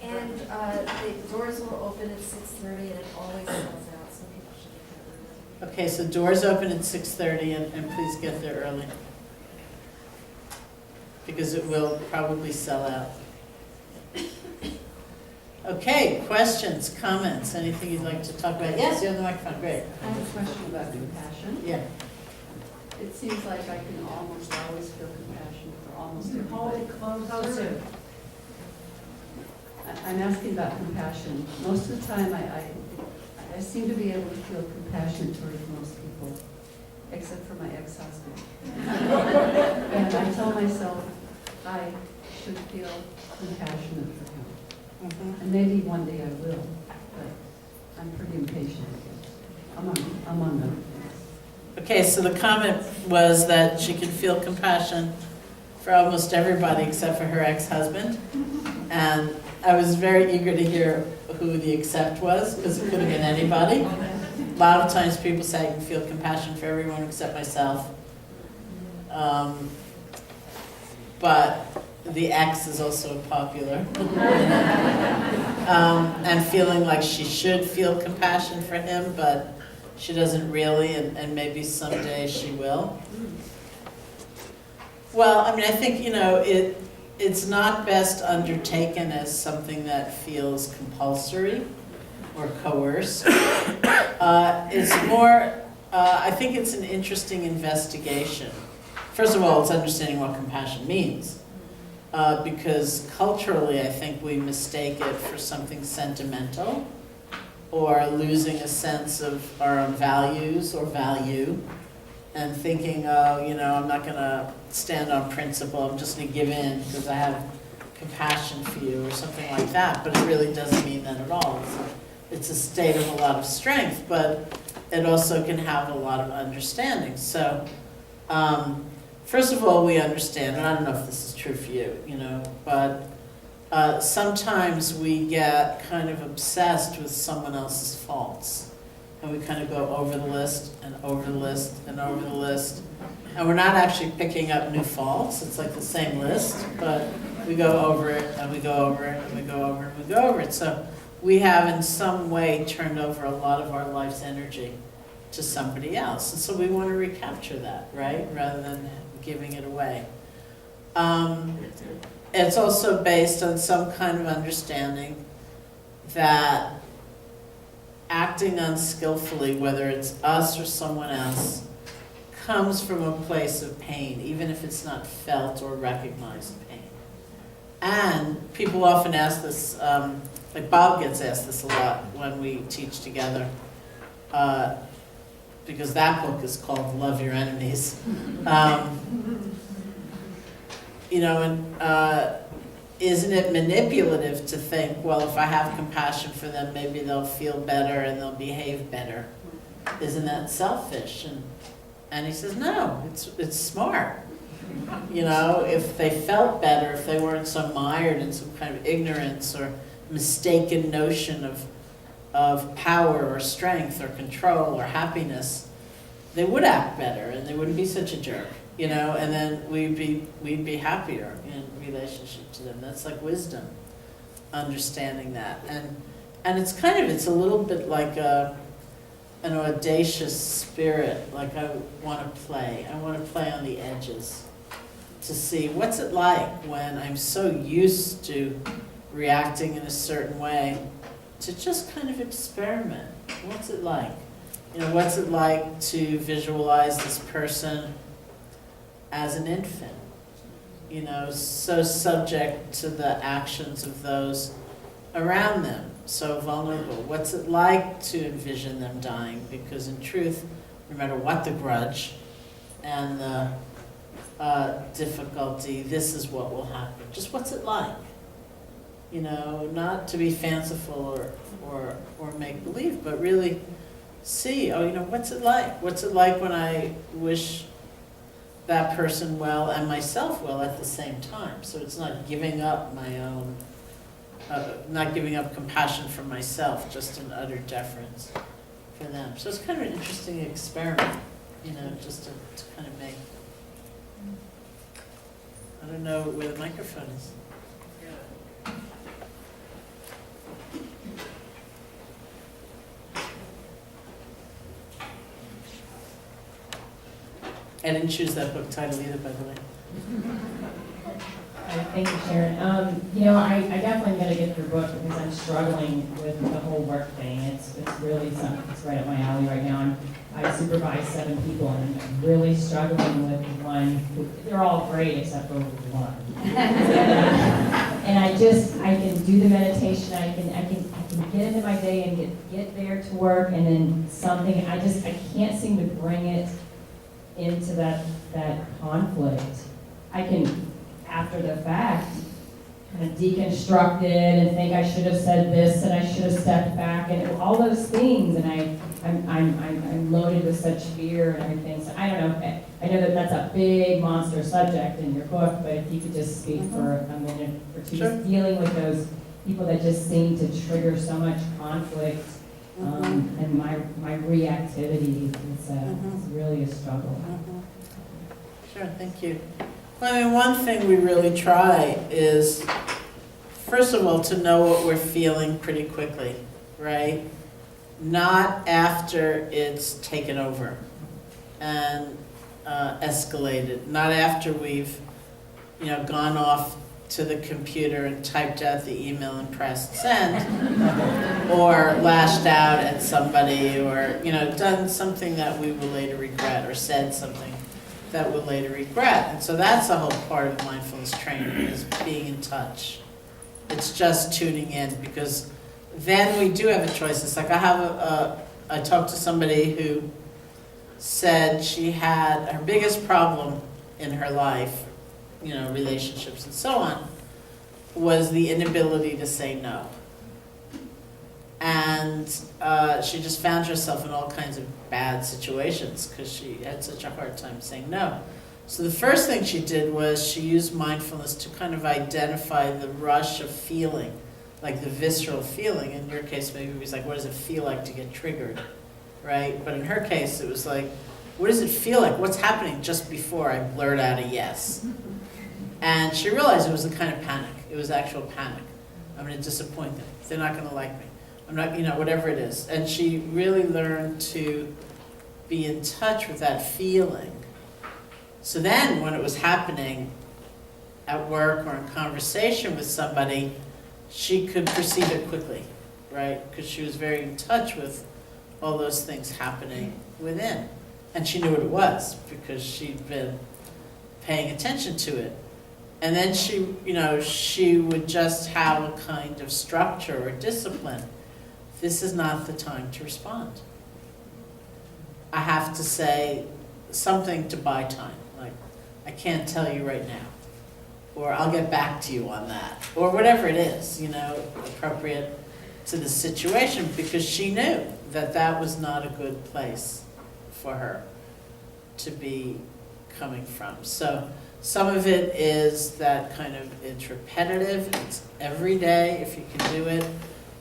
And the doors will open at 6:30 and it always sells out, so people should get there early. Okay, so doors open at 6:30 and please get there early. Because it will probably sell out. Okay, questions, comments, anything you'd like to talk about? Yes, you have the microphone, great. I have a question about compassion. Yeah. It seems like I can almost always feel compassion for almost Hold everybody. it closer. I'm asking about compassion. Most of the time, I seem to be able to feel compassion towards most people, except for my ex-husband. And I tell myself I should feel compassionate for him. Mhm. And maybe one day I will, but I'm pretty impatient, I guess. I'm on the. Okay, so the comment was that she could feel compassion for almost everybody except for her ex-husband. And I was very eager to hear who the except was, because it could have been anybody. A lot of times people say I can feel compassion for everyone except myself. But the ex is also popular. And feeling like she should feel compassion for him, but she doesn't really, and maybe someday she will. Well, I mean, I think, it's not best undertaken as something that feels compulsory or coerced. It's more, I think it's an interesting investigation. First of all, it's understanding what compassion means. Because culturally, I think we mistake it for something sentimental or losing a sense of our own values or value and thinking, I'm not going to stand on principle, I'm just going to give in because I have compassion for you or something like that. But it really doesn't mean that at all. It's a state of a lot of strength, but it also can have a lot of understanding. So, first of all, we understand, and I don't know if this is true for you, but sometimes we get kind of obsessed with someone else's faults. And we kind of go over the list and over the list and over the list. And we're not actually picking up new faults. It's like the same list, but we go over it and we go over it and we go over it and we go over it. So we have in some way turned over a lot of our life's energy to somebody else. And so we want to recapture that, right? Rather than giving it away. It's also based on some kind of understanding that acting unskillfully, whether it's us or someone else, comes from a place of pain, even if it's not felt or recognized pain. And people often ask this, like Bob gets asked this a lot when we teach together, because that book is called Love Your Enemies. Isn't it manipulative to think, well, if I have compassion for them, maybe they'll feel better and they'll behave better? Isn't that selfish? And he says, no, it's smart. If they felt better, if they weren't so mired in some kind of ignorance or mistaken notion of power or strength or control or happiness, they would act better and they wouldn't be such a jerk. And then we'd be happier in relationship to them. That's like wisdom, understanding that. And it's a little bit like an audacious spirit, like I want to play on the edges. to see what's it like when I'm so used to reacting in a certain way, to just kind of experiment. What's it like? You know, what's it like to visualize this person as an infant? You know, so subject to the actions of those around them, so vulnerable. What's it like to envision them dying? Because in truth, no matter what the grudge and the difficulty, this is what will happen. Just what's it like? You know, not to be fanciful or make believe, but really see, oh, you know, what's it like? What's it like when I wish that person well and myself well at the same time? So it's not giving up my own, not giving up compassion for myself, just an utter deference for them. So it's kind of an interesting experiment, you know, just to kind of make. I don't know where the microphone is. I didn't choose that book title either, by the way. Thank you, Sharon. You know, I definitely got to get your book because I'm struggling with the whole work thing. It's really something that's right up my alley right now. I supervise 7 people, and I'm really struggling with one. They're all great except for one. And I can do the meditation. I can get into my day and get there to work, and then something. I can't seem to bring it into that conflict. I can, after the fact, kind of deconstruct it and think I should have said this and I should have stepped back and all those things, and I'm loaded with such fear and everything. So I don't know. I know that that's a big monster subject in your book, but if you could just speak for a minute or two, Sure. just dealing with those people that just seem to trigger so much conflict. And my reactivity is really a struggle. Sure, thank you. Well, I mean, one thing we really try is, first of all, to know what we're feeling pretty quickly, right? Not after it's taken over and escalated. Not after we've, you know, gone off to the computer and typed out the email and pressed send, or lashed out at somebody, or, you know, done something that we will later regret, or said something that we'll later regret. And so that's a whole part of mindfulness training, is being in touch. It's just tuning in, because then we do have a choice. It's like I talked to somebody who said she had her biggest problem in her life, you know, relationships and so on, was the inability to say no. And she just found herself in all kinds of bad situations because she had such a hard time saying no. So the first thing she did was she used mindfulness to kind of identify the rush of feeling, like the visceral feeling. In your case, maybe it was like, what does it feel like to get triggered, right? But in her case, it was like, what does it feel like? What's happening just before I blurt out a yes? And she realized it was a kind of panic. It was actual panic. I'm going to disappoint them. They're not going to like me. I'm not, you know, whatever it is. And she really learned to be in touch with that feeling. So then when it was happening at work or in conversation with somebody, she could perceive it quickly, right? Because she was very in touch with all those things happening within. And she knew what it was because she'd been paying attention to it. And then she, you know, she would just have a kind of structure or discipline. This is not the time to respond. I have to say something to buy time, like, I can't tell you right now, or I'll get back to you on that, or whatever it is, you know, appropriate to the situation, because she knew that that was not a good place for her to be coming from. So some of it is that kind of, it's repetitive, it's every day if you can do it.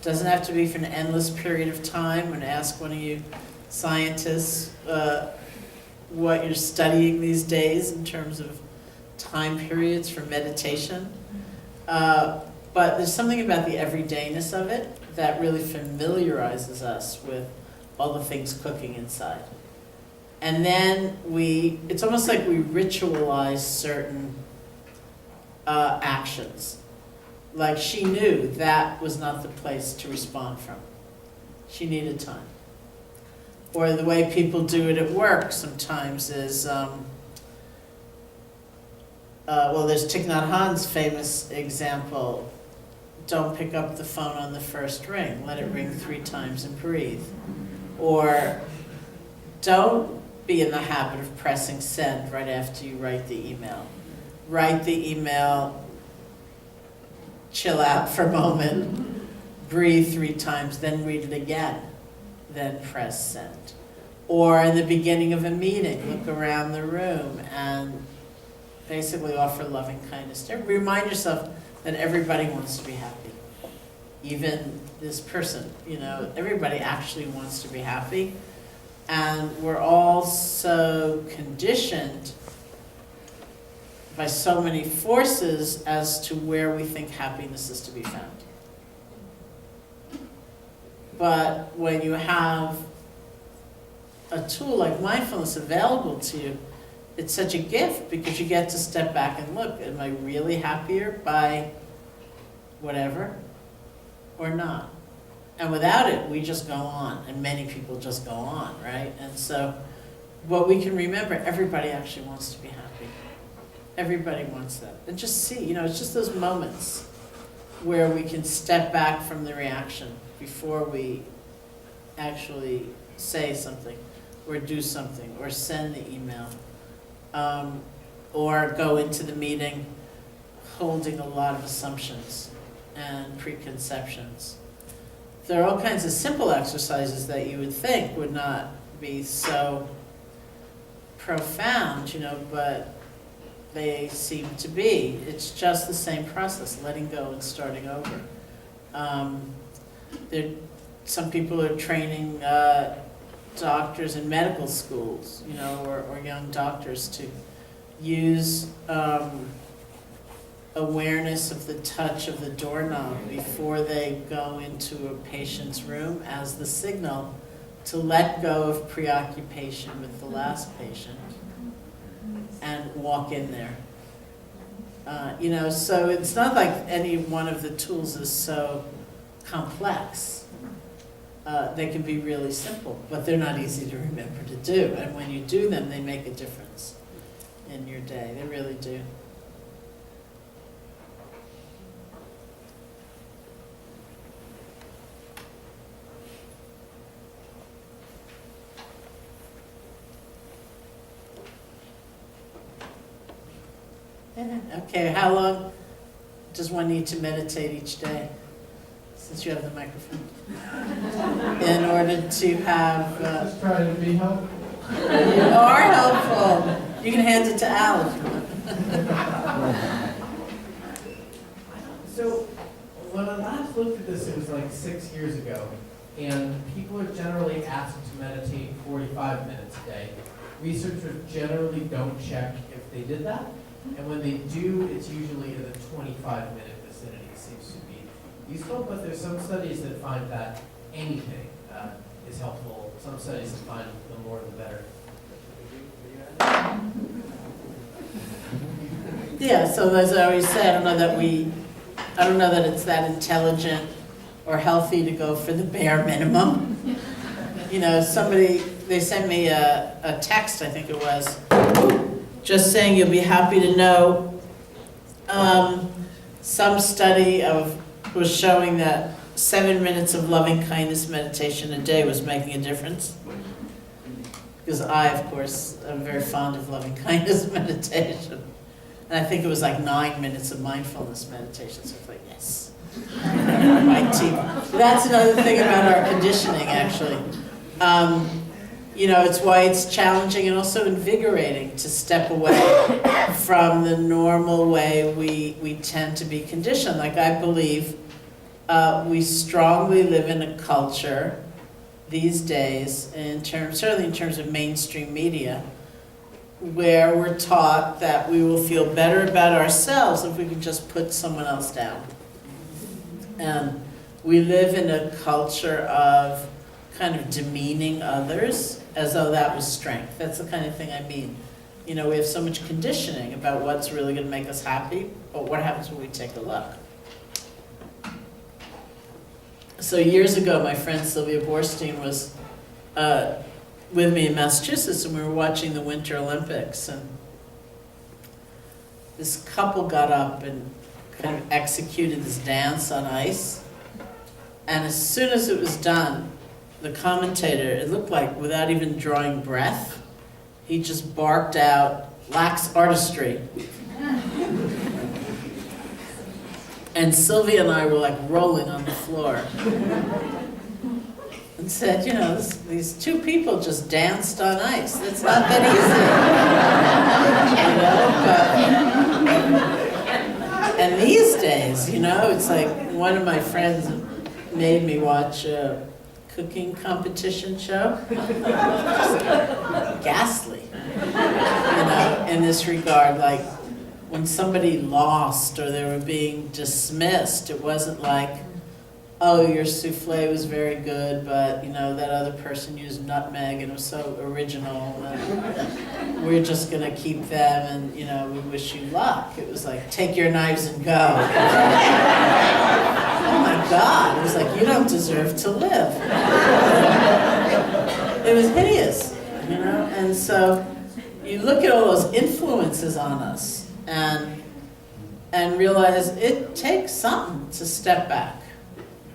Doesn't have to be for an endless period of time. I'm going to ask one of you scientists what you're studying these days in terms of time periods for meditation. But there's something about the everydayness of it that really familiarizes us with all the things cooking inside. And then it's almost like we ritualize certain actions. Like she knew that was not the place to respond from. She needed time. Or the way people do it at work sometimes is, well, there's Thich Nhat Hanh's famous example, don't pick up the phone on the first ring, let it ring 3 times and breathe. Or don't be in the habit of pressing send right after you write the email. Write the email, chill out for a moment, breathe 3 times, then read it again, then press send. Or in the beginning of a meeting, look around the room and basically offer loving kindness. Remind yourself that everybody wants to be happy. Even this person, everybody actually wants to be happy. And we're all so conditioned by so many forces as to where we think happiness is to be found. But when you have a tool like mindfulness available to you, it's such a gift because you get to step back and look, am I really happier by whatever or not? And without it, we just go on, and many people just go on, right? And so what we can remember, everybody actually wants to be happy. Everybody wants that. And just see, it's just those moments where we can step back from the reaction before we actually say something or do something or send the email. Or go into the meeting holding a lot of assumptions and preconceptions. There are all kinds of simple exercises that you would think would not be so profound, but they seem to be. It's just the same process, letting go and starting over. Some people are training doctors in medical schools, or young doctors to use awareness of the touch of the doorknob before they go into a patient's room as the signal to let go of preoccupation with the last patient and walk in there. So it's not like any one of the tools is so complex. They can be really simple, but they're not easy to remember to do. And when you do them, they make a difference in your day. They really do. Okay, how long does one need to meditate each day? Since you have the microphone. In order to have... Just try to be helpful. You are helpful. You can hand it to Al if you want. So, when I last looked at this, it was like 6 years ago, and people are generally asked to meditate 45 minutes a day. Researchers generally don't check if they did that, and when they do, it's usually in the 25-minute vicinity. It seems to be useful, but there's some studies that find that anything is helpful. Some studies that find the more the better. Yeah, so as I always say, I don't know that it's that intelligent or healthy to go for the bare minimum. They sent me a text, I think it was, just saying you'll be happy to know some study was showing that 7 minutes of loving kindness meditation a day was making a difference. Because I, of course, am very fond of loving kindness meditation. And I think it was like 9 minutes of mindfulness meditation. So it's like, yes. My team. That's another thing about our conditioning, actually. It's why it's challenging and also invigorating to step away from the normal way we tend to be conditioned. Like, I believe we strongly live in a culture these days, certainly in terms of mainstream media, where we're taught that we will feel better about ourselves if we can just put someone else down. And we live in a culture of kind of demeaning others as though that was strength. That's the kind of thing I mean. You know, we have so much conditioning about what's really gonna make us happy, but what happens when we take a look? So years ago, my friend Sylvia Borstein was with me in Massachusetts, and we were watching the Winter Olympics, and this couple got up and kind of executed this dance on ice. And as soon as it was done, the commentator, it looked like without even drawing breath, he just barked out, "Lacks artistry." And Sylvia and I were like rolling on the floor and said, you know, these two people just danced on ice. It's not that easy. You know, but, and these days, you know, it's like one of my friends made me watch a cooking competition show. Just ghastly, you know, in this regard, like when somebody lost or they were being dismissed, it wasn't like, oh, your souffle was very good, but you know, that other person used nutmeg and it was so original that we're just gonna keep them and, you know, we wish you luck. It was like, take your knives and go. Oh my God, it was like, you don't deserve to live. It was hideous, you know? And so you look at all those influences on us and realize it takes something to step back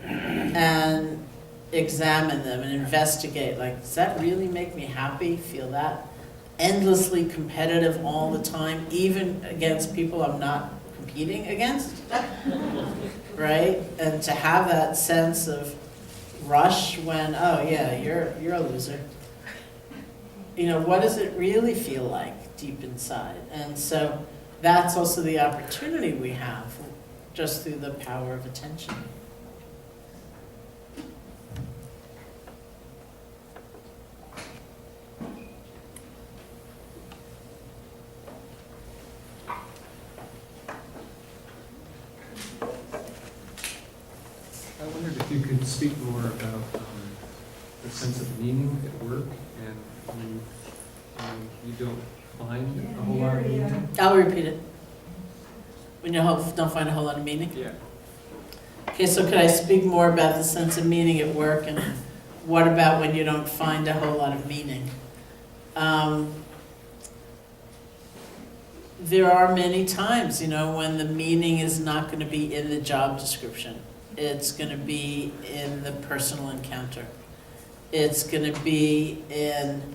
and examine them and investigate, like, does that really make me happy? Feel that endlessly competitive all the time, even against people I'm not competing against, right? And to have that sense of rush when, oh yeah, you're a loser. You know, what does it really feel like deep inside? And so that's also the opportunity we have just through the power of attention. I wondered if you could speak more about the sense of meaning at work and when you don't find a whole lot of meaning. I'll repeat it. When you don't find a whole lot of meaning? Yeah. Okay, so could I speak more about the sense of meaning at work, and what about when you don't find a whole lot of meaning? There are many times, you know, when the meaning is not going to be in the job description. It's going to be in the personal encounter. It's going to be in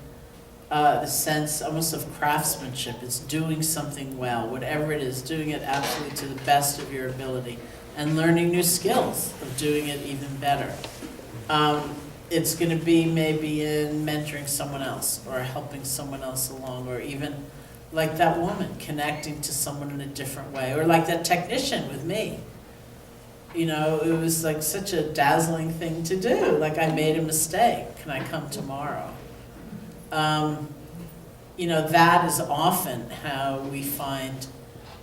the sense almost of craftsmanship. It's doing something well, whatever it is, doing it absolutely to the best of your ability and learning new skills of doing it even better. It's going to be maybe in mentoring someone else or helping someone else along, or even like that woman connecting to someone in a different way, or like that technician with me. You know, it was like such a dazzling thing to do. Like, I made a mistake. Can I come tomorrow? You know, that is often how we find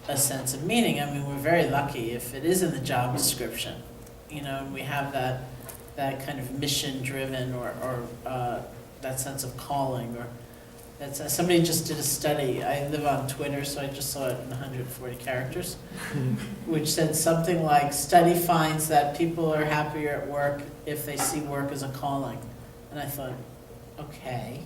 a sense of meaning. I mean, we're very lucky if it is in the job description, you know, and we have that kind of mission-driven or that sense of calling, or that's somebody just did a study. I live on Twitter, so I just saw it in 140 characters, which said something like, study finds that people are happier at work if they see work as a calling. And I thought, okay,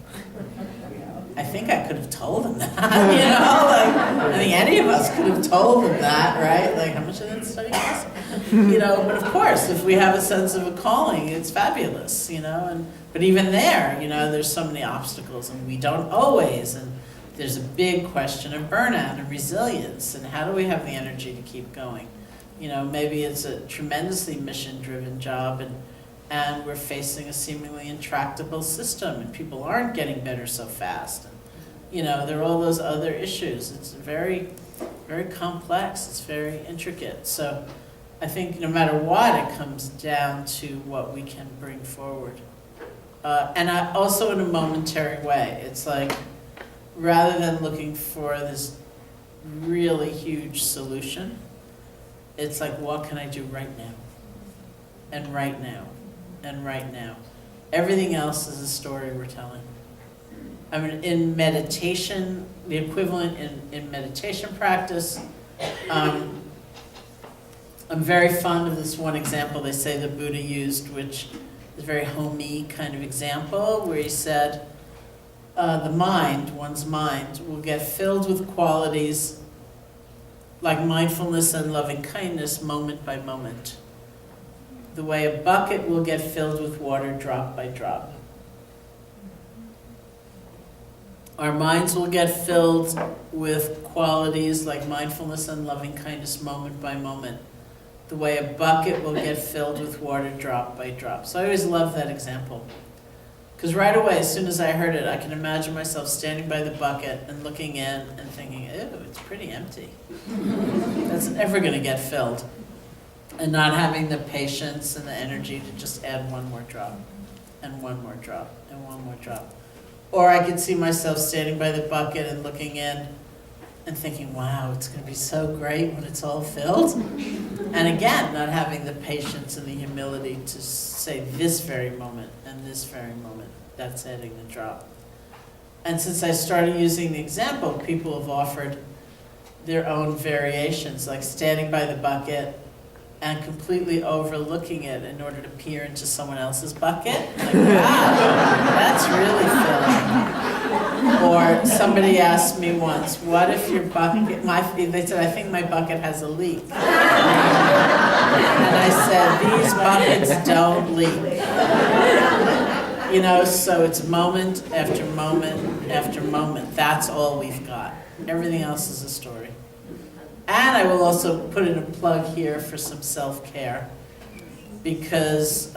I think I could have told them that, you know, like, I think any of us could have told them that, right? Like, how much did that study cost? You know, but of course, if we have a sense of a calling, it's fabulous, you know, but even there, you know, there's so many obstacles, and we don't always, and there's a big question of burnout and resilience, and how do we have the energy to keep going? You know, maybe it's a tremendously mission-driven job, and we're facing a seemingly intractable system, and people aren't getting better so fast. And, you know, there are all those other issues. It's very, very complex. It's very intricate. So I think no matter what, it comes down to what we can bring forward. And also in a momentary way. It's like, rather than looking for this really huge solution, it's like, what can I do right now? And right now. And right now. Everything else is a story we're telling. I mean, in meditation, the equivalent in meditation practice, I'm very fond of this one example they say the Buddha used, which is a very homey kind of example, where he said, the mind, one's mind, will get filled with qualities like mindfulness and loving kindness moment by moment. The way a bucket will get filled with water drop by drop. Our minds will get filled with qualities like mindfulness and loving kindness moment by moment. The way a bucket will get filled with water drop by drop. So I always love that example. Because right away, as soon as I heard it, I can imagine myself standing by the bucket and looking in and thinking, ew, it's pretty empty. That's never going to get filled. And not having the patience and the energy to just add one more drop, and one more drop, and one more drop. Or I could see myself standing by the bucket and looking in and thinking, wow, it's going to be so great when it's all filled. And again, not having the patience and the humility to say this very moment and this very moment, that's adding the drop. And since I started using the example, people have offered their own variations, like standing by the bucket and completely overlooking it in order to peer into someone else's bucket. Like, wow, that's really filling. Or somebody asked me once, what if your bucket, they said, I think my bucket has a leak. And I said, these buckets don't leak. You know, so it's moment after moment after moment. That's all we've got. Everything else is a story. And I will also put in a plug here for some self-care, because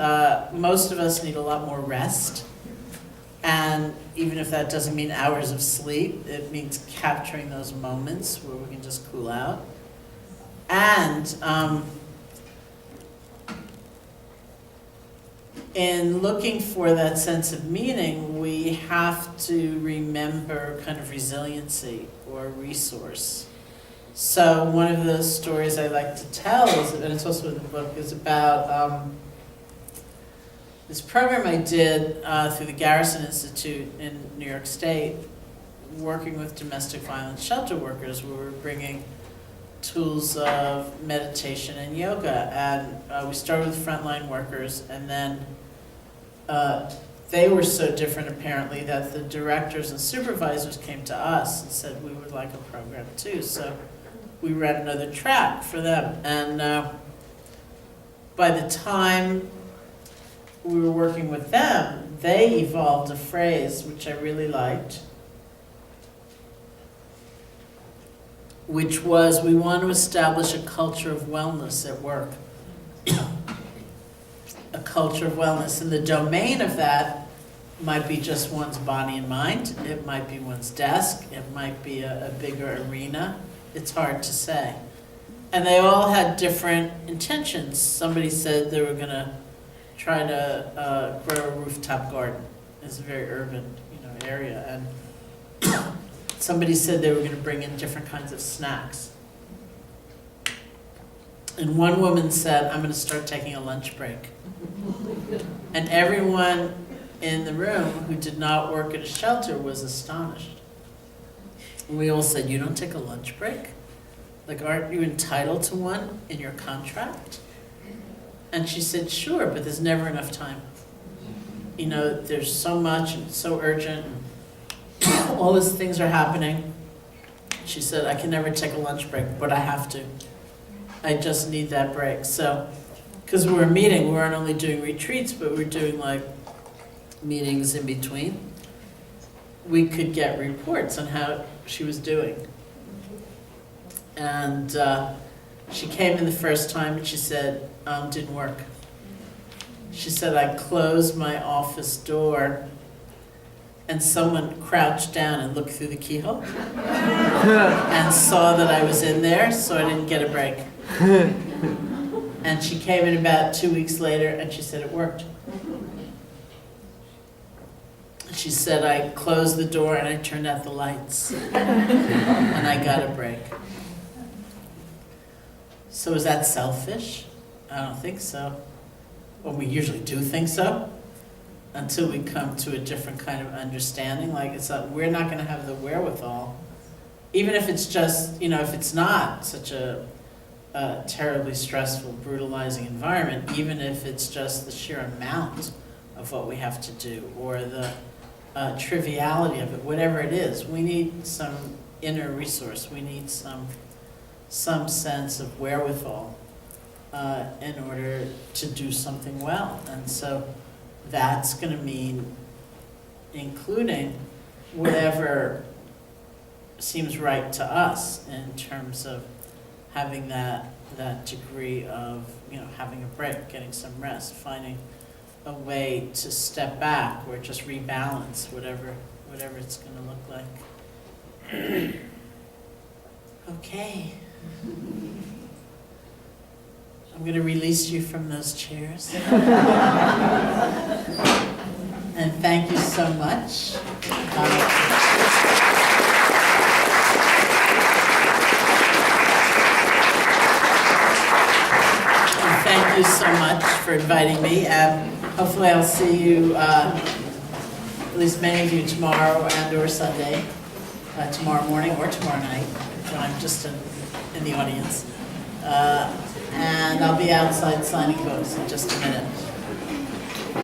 most of us need a lot more rest. And even if that doesn't mean hours of sleep, it means capturing those moments where we can just cool out. And in looking for that sense of meaning, we have to remember kind of resiliency or resource. So one of the stories I like to tell is, and it's also in the book, is about this program I did through the Garrison Institute in New York State, working with domestic violence shelter workers, where we were bringing tools of meditation and yoga. And we started with frontline workers, and then they were so different apparently that the directors and supervisors came to us and said we would like a program too. So we read another track for them. And by the time we were working with them, they evolved a phrase which I really liked, which was, we want to establish a culture of wellness at work. A culture of wellness. And the domain of that might be just one's body and mind. It might be one's desk. It might be a bigger arena. It's hard to say. And they all had different intentions. Somebody said they were going to try to grow a rooftop garden. It's a very urban, area. And somebody said they were going to bring in different kinds of snacks. And one woman said, I'm going to start taking a lunch break. And everyone in the room who did not work at a shelter was astonished. We all said, you don't take a lunch break? Like, aren't you entitled to one in your contract? And she said, sure, but there's never enough time. There's so much and it's so urgent. All these things are happening. She said, I can never take a lunch break, but I have to. I just need that break. So, because we were meeting, we weren't only doing retreats, but we were doing meetings in between. We could get reports on how she was doing. And she came in the first time and she said, didn't work. She said, I closed my office door and someone crouched down and looked through the keyhole and saw that I was in there, so I didn't get a break. And she came in about 2 weeks later and she said it worked. She said, I closed the door and I turned out the lights and I got a break. So is that selfish? I don't think so. Well, we usually do think so. until we come to a different kind of understanding, like it's not, we're not gonna have the wherewithal, even if it's just, you know, if it's not such a terribly stressful, brutalizing environment, even if it's just the sheer amount of what we have to do, or the triviality of it, whatever it is, we need some inner resource, we need some sense of wherewithal in order to do something well. And so that's going to mean including whatever seems right to us in terms of having that degree of, you know, having a break, getting some rest, finding a way to step back or just rebalance whatever it's going to look like. Okay. I'm going to release you from those chairs. And thank you so much. Thank you so much for inviting me. Hopefully I'll see you, at least many of you tomorrow and or Sunday, tomorrow morning or tomorrow night, when I'm just in the audience. And I'll be outside signing books in just a minute.